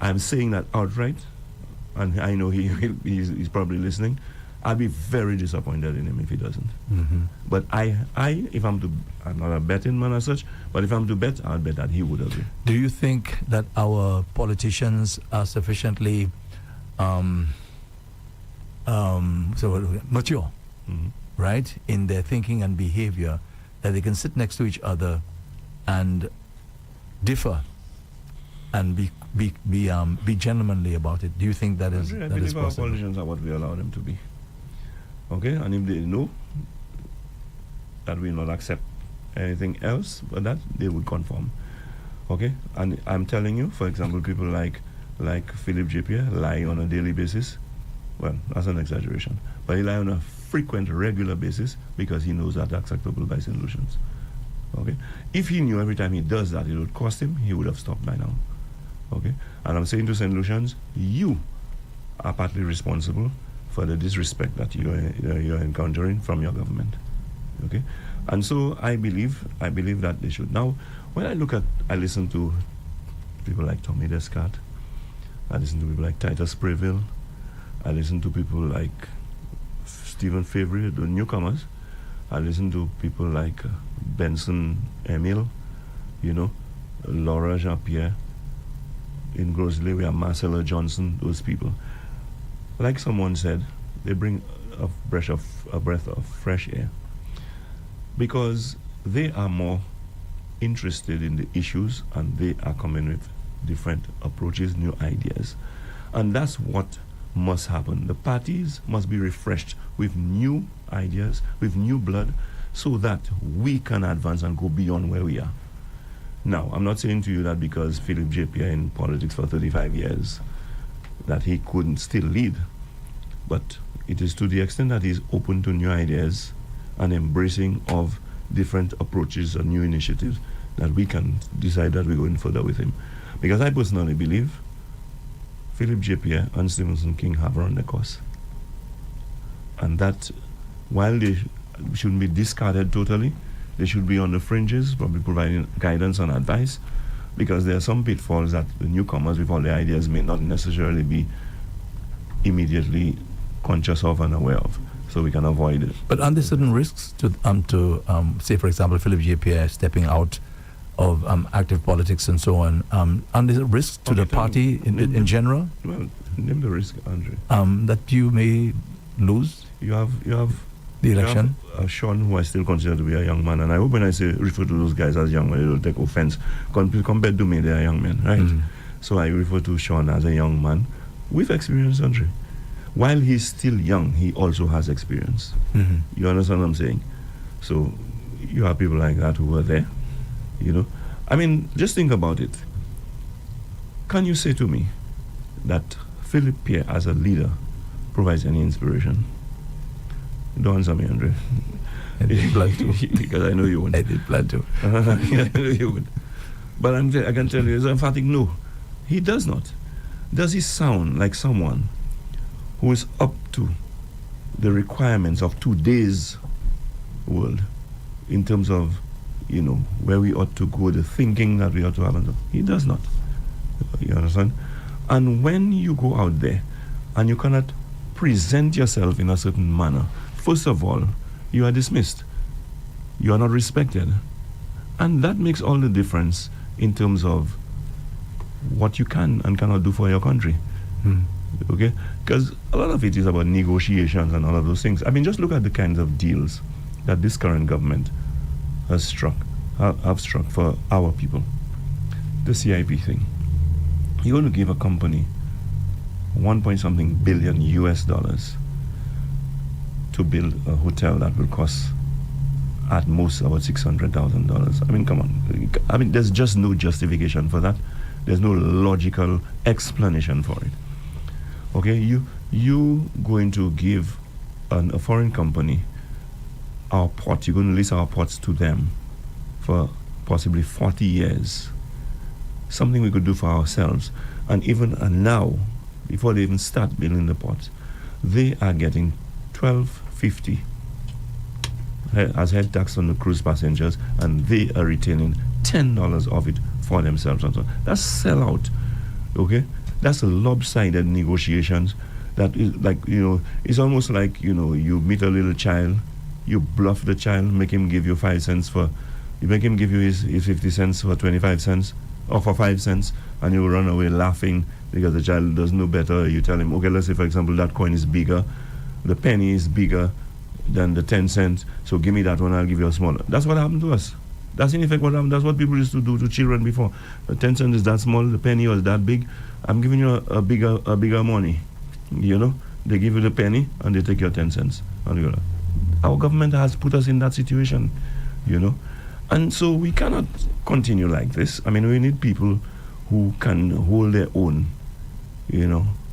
I'm saying that outright, and I know he's probably listening. I'll be very disappointed in him if he doesn't. Mm-hmm. But I'm not a betting man as such, but if I'm to bet, I'll bet that he would agree. Do you think that our politicians are sufficiently mature, Mm-hmm. right, in their thinking and behavior, that they can sit next to each other and differ and be gentlemanly about it? Do you think that is I that is believe our possible? politicians are what we allow them to be. Okay, and if they know that we will not accept anything else but that, they would conform. Okay, and I'm telling you, for example, people like Philip J. Pierre lie on a daily basis. Well, that's an exaggeration, but he lie on a frequent, regular basis because he knows that's acceptable by St. Lucians. Okay, if he knew every time he does that it would cost him, he would have stopped by now. Okay, and I'm saying to St. Lucians, you are partly responsible for the disrespect that you're encountering from your government. Okay, and so I believe that they should. Now, when I listen to people like Tommy Descartes, I listen to people like Titus Sprayville, I listen to people like Stephen Favre, the newcomers, I listen to people like Benson Emile, Laura Jean-Pierre. In Grosley, we have Marcella Johnson, those people. Like someone said, they bring a breath of fresh air because they are more interested in the issues and they are coming with different approaches, new ideas. And that's what must happen. The parties must be refreshed with new ideas, with new blood, so that we can advance and go beyond where we are. Now, I'm not saying to you that because Philip J. Pierre in politics for 35 years, that he couldn't still lead. But it is to the extent that he's open to new ideas and embracing of different approaches and new initiatives that we can decide that we're going further with him. Because I personally believe Philip J. Pierre and Stevenson King have run the course. And that while they shouldn't be discarded totally, they should be on the fringes, probably providing guidance and advice, because there are some pitfalls that the newcomers with all their ideas may not necessarily be immediately conscious of and aware of, so we can avoid it. But are there certain risks to say, for example, Philip J. Pierre stepping out of active politics and so on? Are there risks to the party in general? Well, name the risk, Andre. That you may lose? You have the election? You have Sean, who I still consider to be a young man, and I hope when I say refer to those guys as young men, they don't take offense. Compared to me, they are young men, right? Mm-hmm. So I refer to Sean as a young man with experience, Andre. While he's still young, he also has experience. Mm-hmm. You understand what I'm saying? So you have people like that who were there, I mean, just think about it. Can you say to me that Philip Pierre as a leader provides any inspiration? Don't answer me, Andre. I did plan to. Because I know you would. I did plan to. I know you would. But I can tell you, it's emphatic no. He does not. Does he sound like someone who is up to the requirements of today's world in terms of, where we ought to go, the thinking that we ought to have? He does not. You understand? And when you go out there and you cannot present yourself in a certain manner, first of all, you are dismissed. You are not respected. And that makes all the difference in terms of what you can and cannot do for your country. Okay? Because a lot of it is about negotiations and all of those things. I mean, just look at the kinds of deals that this current government has struck for our people. The CIP thing. You're going to give a company 1 point something billion US dollars to build a hotel that will cost at most about $600,000. I mean, come on. I mean, there's just no justification for that. There's no logical explanation for it. Okay, you going to give a foreign company our port. You're going to lease our ports to them for possibly 40 years. Something we could do for ourselves. And even now, before they even start building the ports, they are getting $12.50 as head tax on the cruise passengers, and they are retaining $10 of it for themselves. And so that's sellout. Okay, that's a lopsided negotiations. That is like, it's almost like, you meet a little child, you bluff the child, make him give you 5 cents you make him give you his 50 cents for 25 cents or for 5 cents, and you run away laughing because the child doesn't know better. You tell him, okay, let's say for example that coin is bigger, the penny is bigger than the 10 cents, so give me that one, I'll give you a smaller. That's what happened to us. That's in effect what happened. That's what people used to do to children before. The 10 cents is that small, the penny was that big. I'm giving you a bigger money. They give you the penny and they take your 10 cents. Our government has put us in that situation, and so we cannot continue like this. I mean, we need people who can hold their own,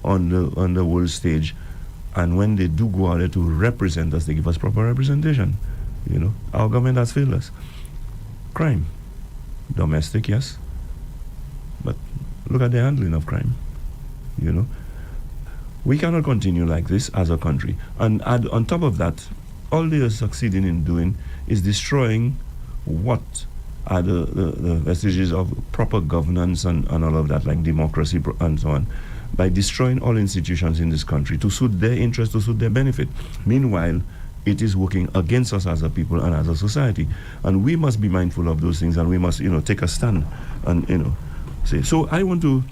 on the world stage, and when they do go out there to represent us, they give us proper representation. Our government has failed us. Crime, domestic, yes, but look at the handling of crime. We cannot continue like this as a country. And on top of that, all they are succeeding in doing is destroying what are the vestiges of proper governance and all of that, like democracy and so on, by destroying all institutions in this country to suit their interest, to suit their benefit. Meanwhile, it is working against us as a people and as a society. And we must be mindful of those things, and we must, take a stand and, say. So I want to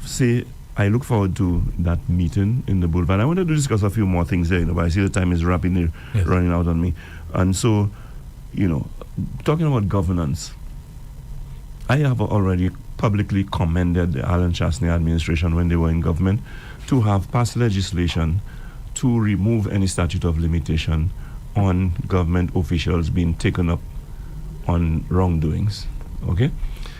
say I look forward to that meeting in the Boulevard. I wanted to discuss a few more things there, but I see the time is rapidly running out on me. And so, talking about governance, I have already publicly commended the Alan Chastney administration when they were in government to have passed legislation to remove any statute of limitation on government officials being taken up on wrongdoings. Okay?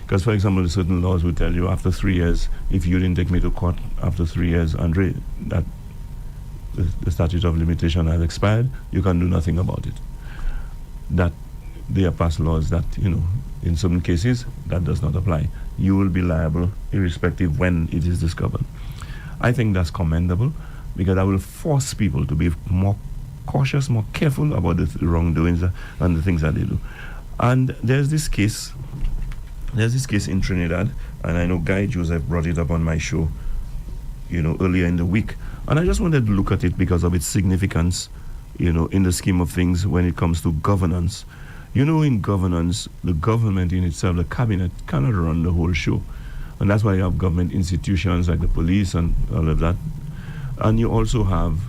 Because, for example, certain laws will tell you after 3 years, if you didn't take me to court after 3 years, Andre, that the statute of limitation has expired, you can do nothing about it. That they are passed laws that, in some cases, that does not apply. You will be liable irrespective when it is discovered. I think that's commendable, because that will force people to be more cautious, more careful about the wrongdoings and the things that they do. And there's this case in Trinidad, and I know Guy Joseph brought it up on my show, earlier in the week. And I just wanted to look at it because of its significance, in the scheme of things when it comes to governance. In governance, the government in itself, the cabinet, cannot run the whole show. And that's why you have government institutions like the police and all of that. And you also have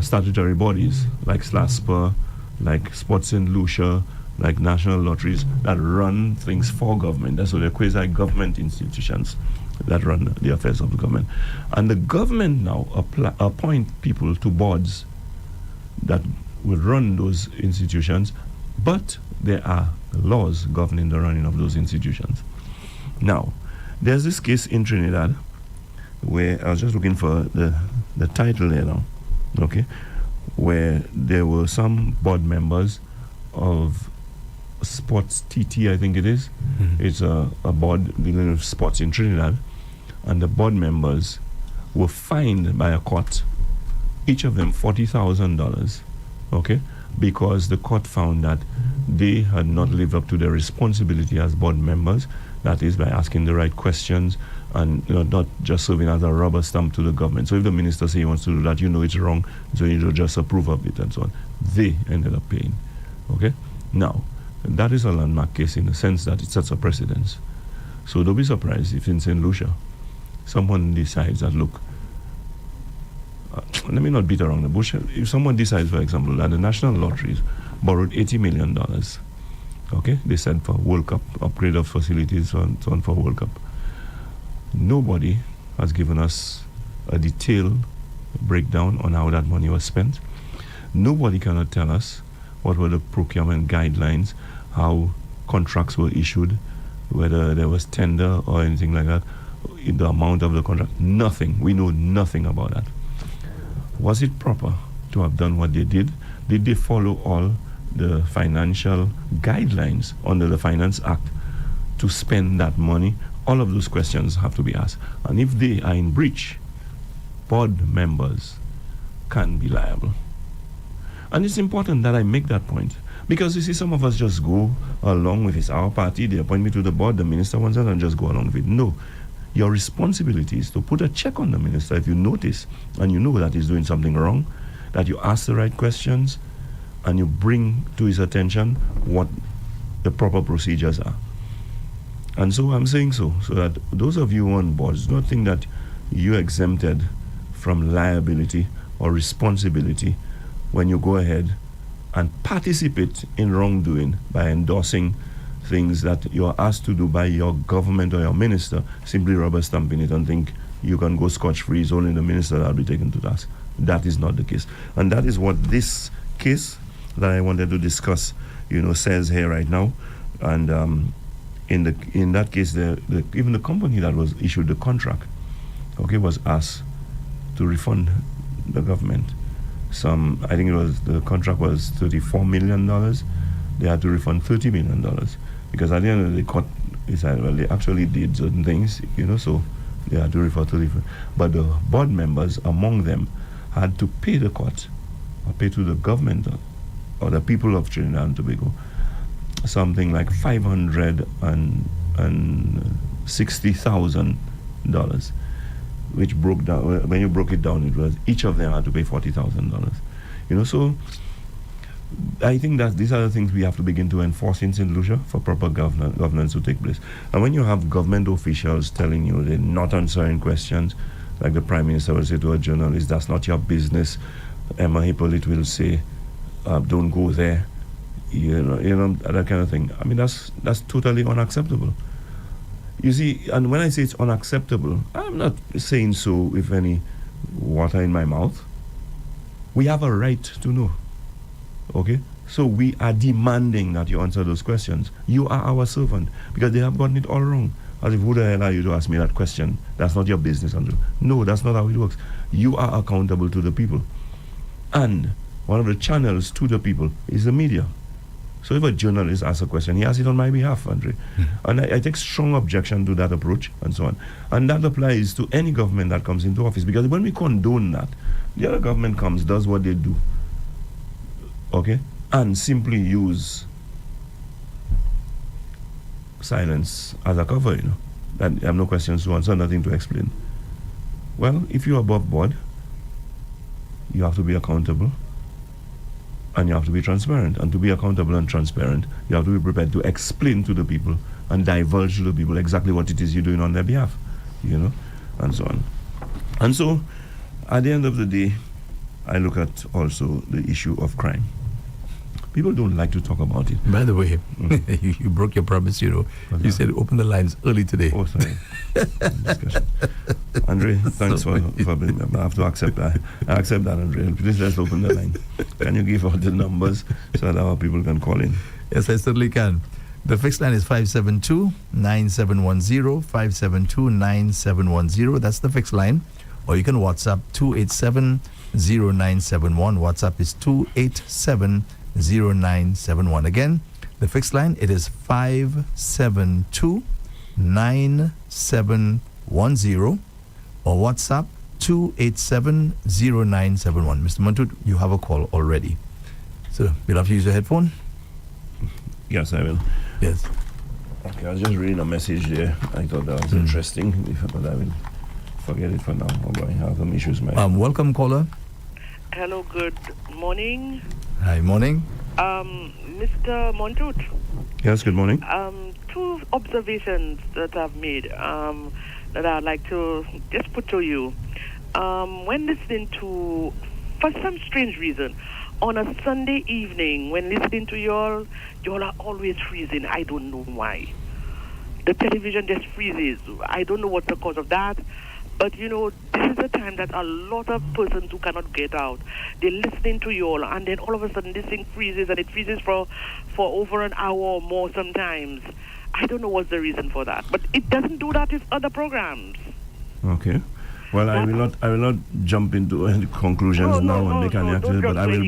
statutory bodies like SLASPA, like Sports St. Lucia, like national lotteries that run things for government. That's so they're quasi-government institutions that run the affairs of the government. And the government now appoint people to boards that will run those institutions, but there are laws governing the running of those institutions. Now, there's this case in Trinidad where I was just looking for the title there now, okay, where there were some board members of Sports TT, I think it is. Mm-hmm. It's a board dealing with sports in Trinidad, and the board members were fined by a court, each of them $40,000, okay, because the court found that they had not lived up to their responsibility as board members. That is by asking the right questions and not just serving as a rubber stamp to the government. So if the minister says he wants to do that, it's wrong, so you just approve of it and so on. They ended up paying. Okay? Now, that is a landmark case in the sense that it sets a precedence. So don't be surprised if in St. Lucia, someone decides that, look, let me not beat around the bush. If someone decides, for example, that the National Lotteries borrowed $80 million, okay, they said for World Cup, upgrade of facilities, so on for World Cup. Nobody has given us a detailed breakdown on how that money was spent. Nobody cannot tell us what were the procurement guidelines, how contracts were issued, whether there was tender or anything like that, the amount of the contract. Nothing. We know nothing about that. Was it proper to have done what they did? Did they follow all the financial guidelines under the Finance Act to spend that money? All of those questions have to be asked. And if they are in breach, board members can be liable. And it's important that I make that point. Because you see, some of us just go along with it. It's our party, they appoint me to the board, the minister wants it, and just go along with it. No. Your responsibility is to put a check on the minister if you notice and you know that he's doing something wrong, that you ask the right questions and you bring to his attention what the proper procedures are. And so I'm saying so that those of you on boards do not think that you're exempted from liability or responsibility when you go ahead and participate in wrongdoing by endorsing things that you are asked to do by your government or your minister, simply rubber stamping it and think you can go scotch-free. It's only the minister that will be taken to task. That is not the case. And that is what this case that I wanted to discuss, says here right now. And in that case, even the company that was issued the contract, was asked to refund the government I think the contract was $34 million. They had to refund $30 million because at the end of the court decided, well, they actually did certain things, so they had to refund $30 million. But the board members, among them, had to pay the court or pay to the government or the people of Trinidad and Tobago something like $560,000, which broke down, when you broke it down, it was each of them had to pay $40,000. So I think that these are the things we have to begin to enforce in St. Lucia for proper governance to take place. And when you have government officials telling you they're not answering questions, like the Prime Minister will say to a journalist, that's not your business. Emma Hippolyte will say, don't go there. That kind of thing. I mean, that's totally unacceptable. You see, and when I say it's unacceptable, I'm not saying so with any water in my mouth. We have a right to know. Okay? So we are demanding that you answer those questions. You are our servant, because they have gotten it all wrong. As if, who the hell are you to ask me that question? That's not your business, Andrew. No, that's not how it works. You are accountable to the people. And one of the channels to the people is the media. So if a journalist asks a question, he asks it on my behalf, Andre. Mm-hmm. And I take strong objection to that approach and so on. And that applies to any government that comes into office, because when we condone that, the other government comes, does what they do, okay, and simply use silence as a cover, that I have no questions to answer, nothing to explain. Well, if you're above board, you have to be accountable. And you have to be transparent. And to be accountable and transparent, you have to be prepared to explain to the people and divulge to the people exactly what it is you're doing on their behalf, and so on. And so, at the end of the day, I look at also the issue of crime. People don't like to talk about it. By the way, you broke your promise, You said open the lines early today. Oh, sorry. Discussion. Andre, thanks for being there. I have to accept that. I accept that, Andre. Please let's open the line. Can you give out the numbers so that our people can call in? Yes, I certainly can. The fixed line is 572-9710, 572-9710. That's the fixed line. Or you can WhatsApp 287-0971. WhatsApp is 287-0971. Again, the fixed line, it is 572-9710, or WhatsApp 287-0971. Mr. Montoute, you have a call already. So you'll have to use your headphone? Yes, I will. Yes. Okay, I was just reading a message there. I thought that was interesting, but I will forget it for now. Oh boy, I have some issues, man. Welcome, caller. Hello, good morning. Hi, morning. Mr. Montoute. Yes, good morning. Two observations that I've made that I'd like to just put to you. When listening to, for some strange reason, on a Sunday evening, when listening to y'all are always freezing. I don't know why. The television just freezes. I don't know what's the cause of that. But, this is a time that a lot of persons who cannot get out, they're listening to you all, and then all of a sudden this thing freezes, and it freezes for over an hour or more sometimes. I don't know what's the reason for that. But it doesn't do that with other programs. Okay. Well, I will not jump into any conclusions now and make any actions, but I will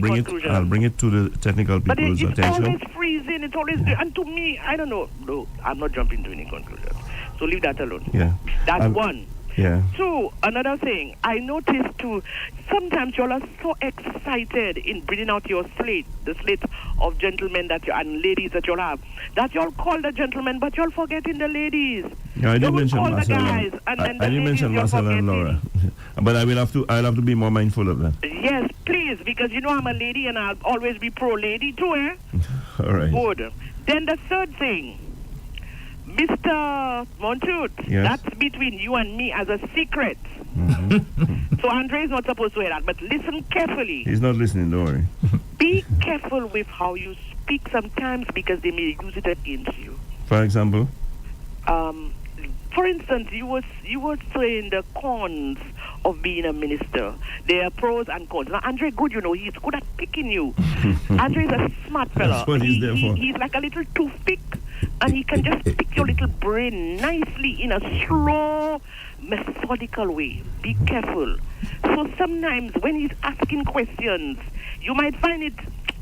bring it to the technical people's attention. It's always freezing, and to me, I don't know. No, I'm not jumping to any conclusions. So leave that alone. Yeah. That's one. Yeah. Two, another thing, I noticed too, sometimes you all are so excited in bringing out your slate, the slate of gentlemen and ladies that you all have, that you all call the gentlemen, but you all forgetting the ladies. Yeah, I didn't mention Marcel. I didn't mention Marcel and Laura, but I'll have to be more mindful of that. Yes, please, because I'm a lady and I'll always be pro-lady too, eh? All right. Good. Then the third thing, Mr. Montoute, yes. That's between you and me as a secret. Mm-hmm. So Andre is not supposed to hear that, but listen carefully. He's not listening, don't worry. Be careful with how you speak sometimes because they may use it against you. For example? For instance, you were saying the cons of being a minister. There are pros and cons. Now, Andre, good, he's good at picking you. Andre is a smart fella. That's what he's there for. He's like a little toothpick, and he can just pick your little brain nicely in a slow, methodical way. Be careful. So sometimes when he's asking questions, you might find it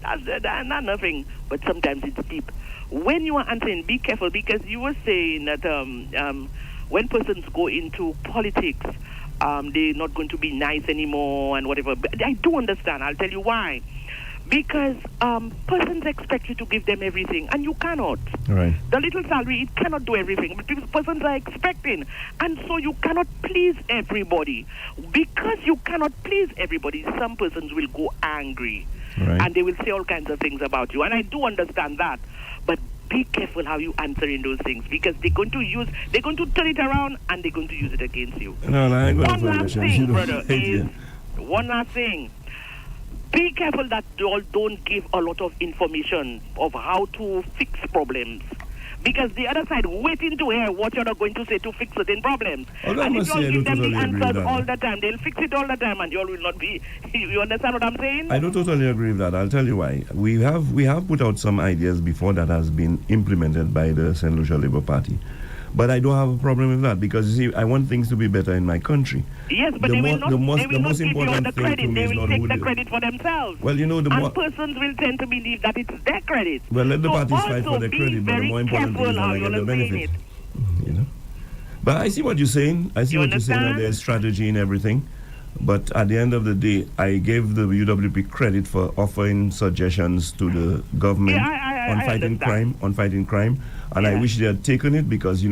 not nothing, but sometimes it's deep. When you are answering, be careful, because you were saying that when persons go into politics, they're not going to be nice anymore and whatever. But I do understand. I'll tell you why. Because persons expect you to give them everything, and you cannot. Right. The little salary, it cannot do everything, but persons are expecting. And so you cannot please everybody. Because you cannot please everybody, some persons will go angry. Right. And they will say all kinds of things about you. And I do understand that. But be careful how you answer in those things, because they're going to turn it around and they're going to use it against you. No, I ain't One last thing, brother, is one last thing. Be careful that you all don't give a lot of information of how to fix problems. Because the other side waiting to hear what you're not going to say to fix certain problems. And if you all give them the answers that. all the time, they'll fix it all the time, and you all will not be. You understand what I'm saying? I don't totally agree with that. I'll tell you why. We have put out some ideas before that has been implemented by the St. Lucia Labour Party. But I don't have a problem with that, because you see, I want things to be better in my country. Yes, but they will not give you all the credit. They will take the credit for themselves. Well, and persons will tend to believe that it's their credit. Well, let the parties fight for the credit, but the more important thing is that I get the benefit. But I see what you're saying. I see what you're saying, that there's strategy in everything. But at the end of the day, I gave the UWP credit for offering suggestions to the government on fighting crime. And I wish they had taken it, because,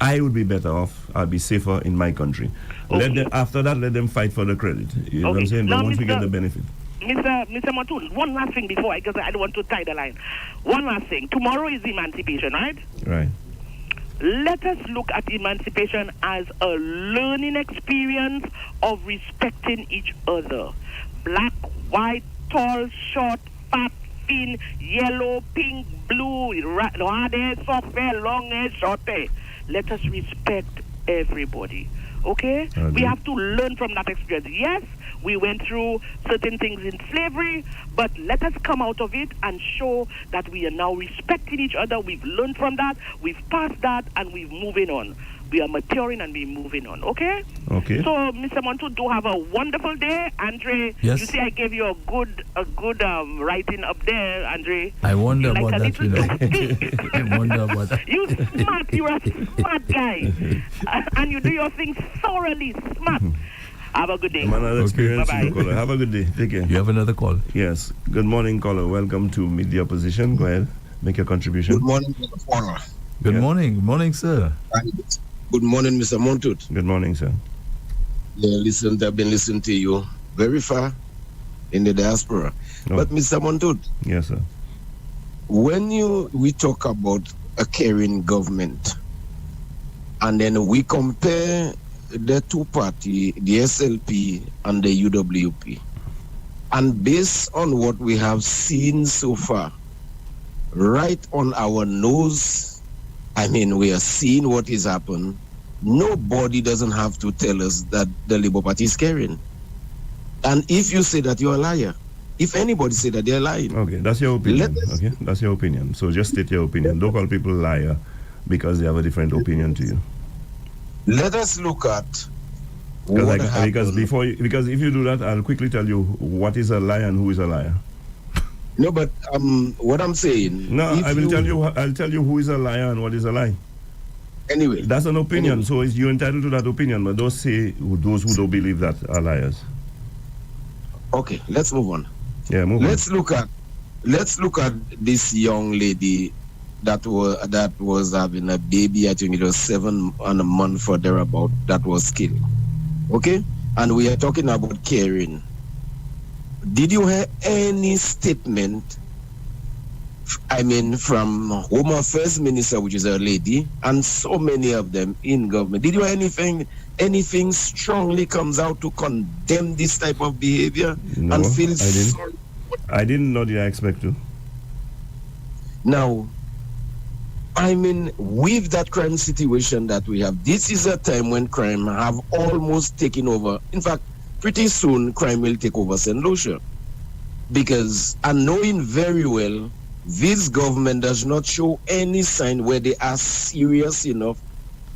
I would be better off. I'd be safer in my country. Okay. After that, let them fight for the credit. You know what I'm saying? But once we get the benefit. Mr. Montoute, one last thing before, because I don't want to tie the line. One last thing. Tomorrow is emancipation, right? Right. Let us look at emancipation as a learning experience of respecting each other. Black, white, tall, short, fat, thin, yellow, pink, blue, hard hair, soft hair, long hair, short hair. Let us respect everybody. Okay? We have to learn from that experience. Yes, we went through certain things in slavery, but let us come out of it and show that we are now respecting each other. We've learned from that, we've passed that, and we're moving on. We are maturing and we're moving on, okay? Okay. So, Mr. Montoute, do have a wonderful day. Andre, yes. You see I gave you a good writing up there, Andre. I wonder about that, I wonder about that. You're a smart guy. And you do your things thoroughly smart. Have a good day. Bye-bye. Have a good day. Take care. You have another call? Yes. Good morning, caller. Welcome to Meet the Opposition. Go ahead. Make your contribution. Good morning, Mr. Corner. Good Yeah. morning. Good morning, sir. Good morning, Mr. Montoute. Good morning, sir. Yeah, listen, I've been listening to you very far in the diaspora. Oh. But Mr. Montoute, Yes, sir. when we talk about a caring government, and then we compare the two party, the SLP and the UWP, and based on what we have seen so far, right on our nose, I mean, we are seeing what is happening. Nobody doesn't have to tell us that the Labour Party is caring. And if you say that, you're a liar. If anybody say that, they're lying. Okay, that's your opinion. Let us- Okay, that's your opinion. So just state your opinion. Don't call people liar because they have a different opinion to you. Let us look at Because, what because if you do that, I'll quickly tell you what is a lie and who is a liar. No, but what I'm saying. No, if I will tell you. I'll tell you who is a liar and what is a lie. Anyway, That's an opinion, Anyway. so you're entitled to that opinion. But don't say those who don't believe that are liars. okay, let's move on. Yeah, move Let's look at this young lady that was having a baby. I think it was 7 and a month or thereabout. That was killed. Okay, and we are talking about caring. Did you hear any statement? I mean, from Home Affairs Minister, which is a lady, and so many of them in government. Did you hear anything strongly comes out to condemn this type of behavior No, and feel I didn't. sorry? I didn't know that I expect to. Now, I mean, with that crime situation that we have, this is a time when crime have almost taken over. In fact, pretty soon crime will take over St. Lucia. Because, and knowing very well, this government does not show any sign where they are serious enough,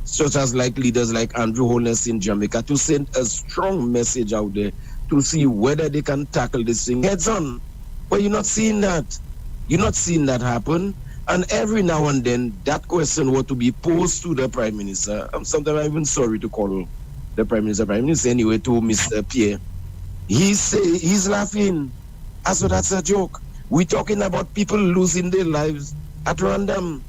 such as like leaders like Andrew Holness in Jamaica, to send a strong message out there to see whether they can tackle this thing heads on. But you're not seeing that. You're not seeing that happen. And every now and then, that question were to be posed to the Prime Minister. Sometimes I'm even sorry to call the Prime Minister anyway, to Mr. Pierre. He's laughing. So that's a joke. We're talking about people losing their lives at random.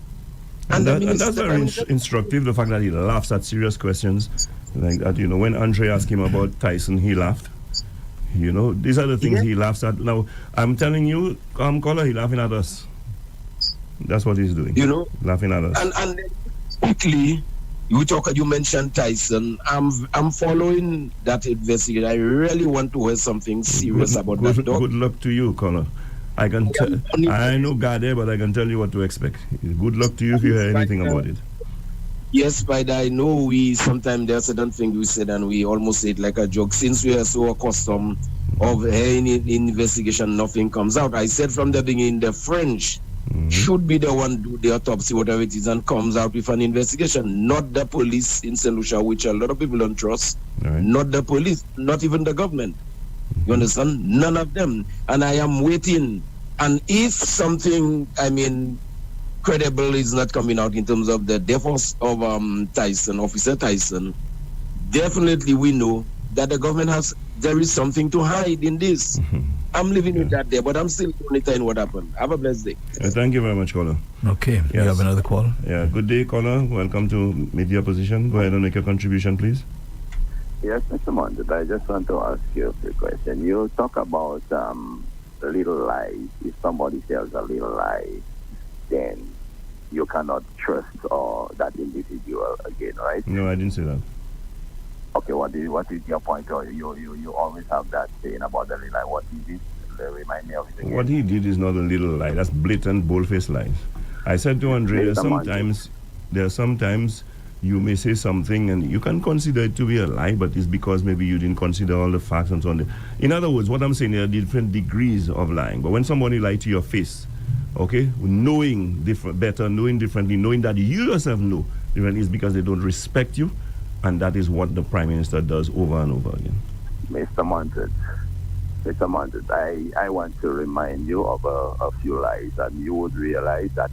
And the that's very instructive, the fact that he laughs at serious questions. Like that, when Andre asked him about Tyson, he laughed. These are the things he laughs at. Now, I'm telling you, caller, he's laughing at us. That's what he's doing. Laughing at us. And then quickly, you mentioned Tyson. I'm following that investigation. I really want to hear something serious about that dog. Good luck to you, caller. I know God there, but I can tell you what to expect. Good luck to you if you hear anything about it. Yes, but I know sometimes there are certain things we said and we almost say it like a joke. Since we are so accustomed of any investigation, nothing comes out. I said from the beginning, the French should be the one do the autopsy, whatever it is, and comes out with an investigation, not the police in St. Lucia, which a lot of people don't trust. Right. Not the police, not even the government. You understand? None of them. And I am waiting. And if something, credible is not coming out in terms of the death of Tyson, Officer Tyson, definitely we know that the government there is something to hide in this. I'm living with that there, but I'm still monitoring what happened. Have a blessed day. Thank you very much, caller. Okay, we have another call. Yeah, good day, caller. Welcome to Media Position. Go ahead and make your contribution, please. Yes, Mr. Montoute, I just want to ask you a quick question. You talk about little lies. If somebody tells a little lie, then you cannot trust that individual again, right? No, I didn't say that. Okay, what is your point? Or you always have that saying about the little lie. What is it? Remind me of it again. What he did is not a little lie. That's blatant, bold-faced lies. I said to Andre, there are sometimes you may say something and you can consider it to be a lie, but it's because maybe you didn't consider all the facts and so on. In other words, what I'm saying, there are different degrees of lying. But when somebody lies to your face, okay, knowing differently, knowing that you yourself know differently, is because they don't respect you, and that is what the Prime Minister does over and over again. Mr. Montoute, I want to remind you of a few lies, and you would realize that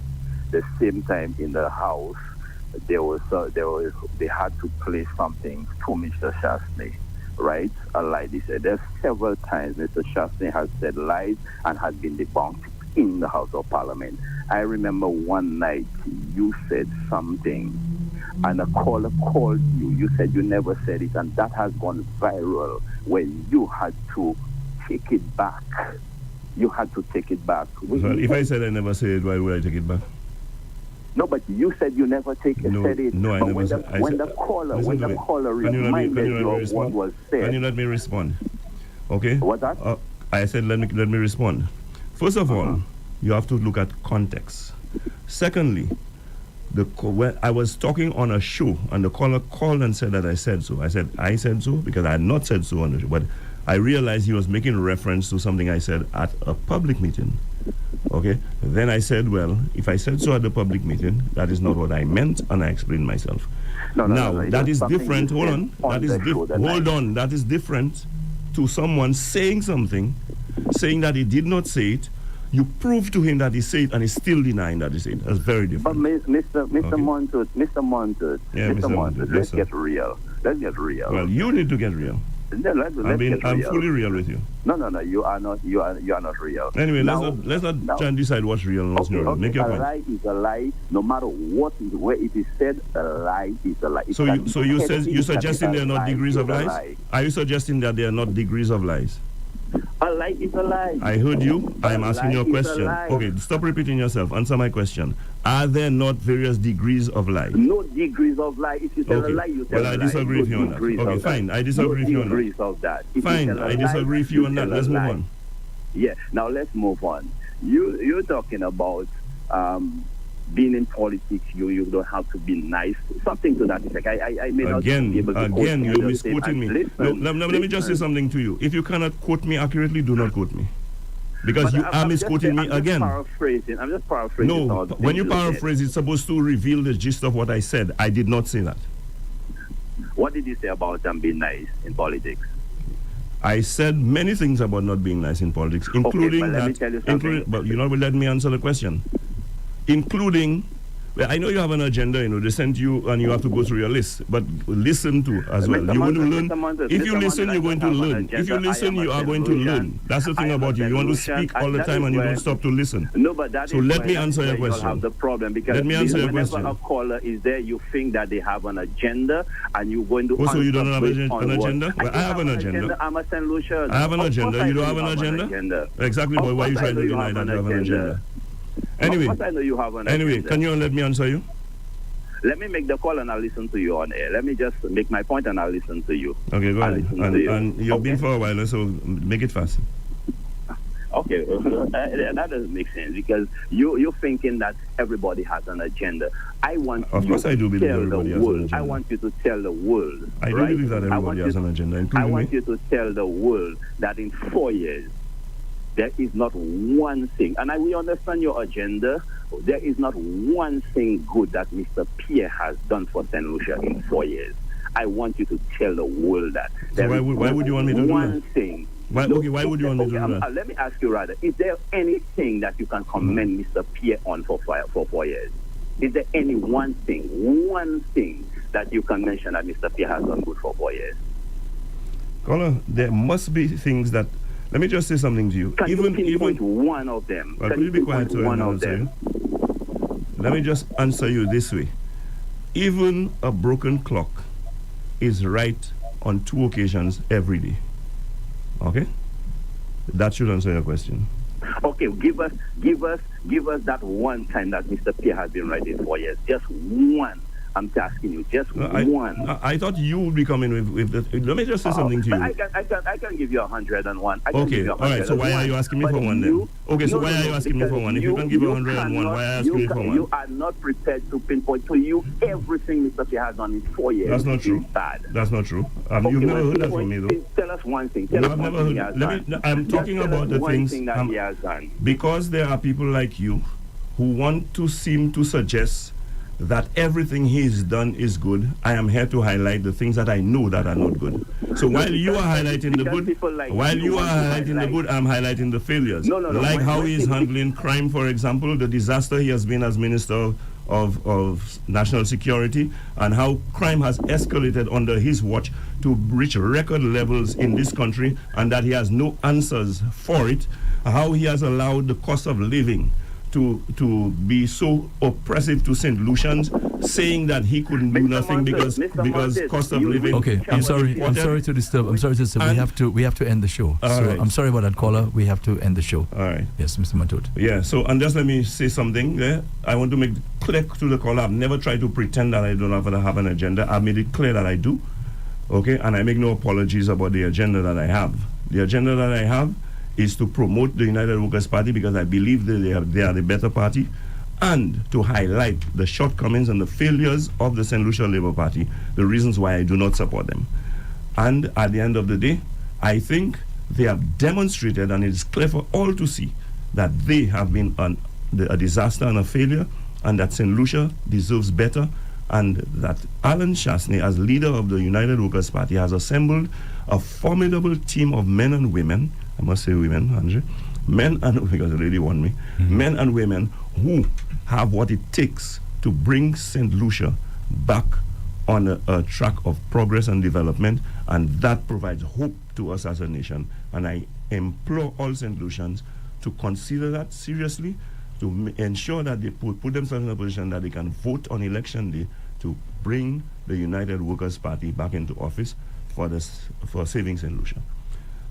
the same time in the House, they had to play something to Mr. Shastney, right? A lie. They said there's several times Mr. Shastney has said lies and has been debunked in the House of Parliament. I remember one night you said something, and a caller called you. You said you never said it, and that has gone viral when you had to take it back. You had to take it back. Well, if I said I never said it, why would I take it back? No, but you said you never said it. No, I but never said. When the caller reminded you of what was said. Can you let me respond? Okay. What's that? I said let me respond. First of all, you have to look at context. Secondly, when I was talking on a show and the caller called and said that I said so. I said so because I had not said so on the show, but I realized he was making reference to something I said at a public meeting. Okay, then I said, well, if I said so at the public meeting, that is not what I meant, and I explained myself. No, that is different. Hold on. That is different to someone saying something, saying that he did not say it. You prove to him that he said it, and he's still denying that he said it. That's very different. But Mr. Montoute, let's get real. Let's get real. Well, you need to get real. I'm fully real with you. No, you are not real. Anyway, let's not try and decide what's real and what's not real. Make your point. A lie is a lie, no matter where it is said. A lie is a lie. So you're suggesting there are not degrees of lies? Are you suggesting that there are not degrees of lies? A lie is a lie. I heard you. I am asking you a question. Okay, stop repeating yourself. Answer my question. Are there not various degrees of lies? No degrees of lies. If you tell a lie, you tell a lie. Well, I disagree with you on that. Okay, fine. I disagree with you on that. Degrees of that. Fine, I disagree with you on that. Let's move on. Yeah, now let's move on. You're talking about being in politics, you don't have to be nice. Something to that effect. I may not be able to Again, you're misquoting me. Let me just say something to you. If you cannot quote me accurately, do not quote me. Because you are misquoting me again. I'm just paraphrasing. No, when you paraphrase, it's supposed to reveal the gist of what I said. I did not say that. What did you say about being nice in politics? I said many things about not being nice in politics, including but you're not letting me answer the question. Including, well, I know you have an agenda, they send you and you have to go through your list, but listen to as well. You're going to learn. If you listen, you're going to learn. If you listen, you are going to learn. That's the thing about you. You want to speak all the time and you don't stop to listen. No, but that so let me answer your question. Have the problem because let me answer your whenever question. A caller is there, you think that they have an agenda and you're going to. So you don't have an agenda? Well, I have an agenda. I'm a St. Lucian. I have an agenda. You don't have an agenda? Exactly. Why are you trying to deny that you have an agenda? Anyway, I know you have an agenda. Can you let me answer you? Let me make the call and I'll listen to you on air. Let me just make my point and I'll listen to you. Okay, go ahead. And you've been for a while, so make it fast. Okay, that doesn't make sense because you're thinking that everybody has an agenda. Of course I do believe everybody has an agenda. I want you to tell the world. I do believe that everybody has an agenda, including me. I want you to tell the world that in 4 years, there is not one thing, and we understand your agenda, there is not one thing good that Mr. Pierre has done for St. Lucia in 4 years. I want you to tell the world that. So why would you want me to do that? One thing. Why would you want me to do that? Let me ask you rather, is there anything that you can commend Mr. Pierre on for 4 years? Is there any one thing that you can mention that Mr. Pierre has done good for 4 years? Caller, there must be things that. Let me just say something to you. Can you pinpoint one of them? Well, could you be quiet so I can answer you? Let me just answer you this way. Even a broken clock is right on 2 occasions every day. Okay? That should answer your question. Okay, give us that one time that Mr. Pierre has been right in 4 years. Just one. I'm asking you, just one. I thought you would be coming with the. Let me just say something to you. I can give you 101. Okay, all right. So why are you asking me for one then? Okay, so why are you asking me for one? If you can give 101, why are you asking me for one? You are not prepared to pinpoint to you everything Mr. Pierre has done in 4 years. That's not true. That's not true. You've never heard that from me, though. Tell us one thing. I've never heard. I'm talking about the things that he has done. Because there are people like you who want to seem to suggest that everything he's done is good. I am here to highlight the things that I know that are not good. So while you are highlighting the good, I'm highlighting the failures. No. Like how he's handling crime, for example, the disaster he has been as Minister of national security, and how crime has escalated under his watch to reach record levels in this country, and that he has no answers for it, how he has allowed the cost of living to be so oppressive to St. Lucians, saying that he couldn't do nothing because cost of living. Okay, I'm sorry to disturb. We have to end the show. Right. I'm sorry about that, caller. We have to end the show. All right. Yes, Mr. Montoute. Yeah. So, and just let me say something there. I want to make clear to the caller. I've never tried to pretend that I don't have an agenda. I've made it clear that I do. Okay, and I make no apologies about the agenda that I have. The agenda that I have is to promote the United Workers' Party because I believe that they are the better party, and to highlight the shortcomings and the failures of the St. Lucia Labour Party, the reasons why I do not support them. And at the end of the day, I think they have demonstrated, and it is clear for all to see, that they have been a disaster and a failure, and that St. Lucia deserves better, and that Alan Chasney, as leader of the United Workers' Party, has assembled a formidable team of men and women. I must say women, Andre. Men and, because the lady warned me, men and women who have what it takes to bring St. Lucia back on a track of progress and development, and that provides hope to us as a nation. And I implore all St. Lucians to consider that seriously, to ensure that they put themselves in a position that they can vote on election day to bring the United Workers' Party back into office for saving St. Lucia.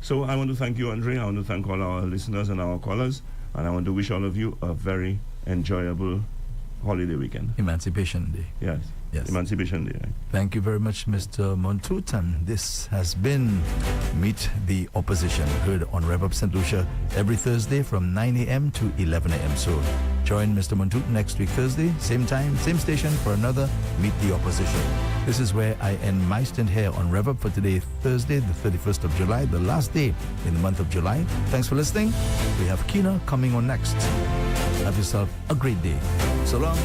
So I want to thank you, Andre. I want to thank all our listeners and our callers, and I want to wish all of you a very enjoyable holiday weekend. Emancipation Day. Yes. Emancipation Day. Right? Thank you very much, Mr. Montoute. And this has been Meet the Opposition, heard on Rev-Up St. Lucia every Thursday from 9 a.m. to 11 a.m. So join Mr. Montoute next week Thursday, same time, same station, for another Meet the Opposition. This is where I end my stint here on Rev-Up for today, Thursday, the 31st of July, the last day in the month of July. Thanks for listening. We have Kina coming on next. Have yourself a great day. So long.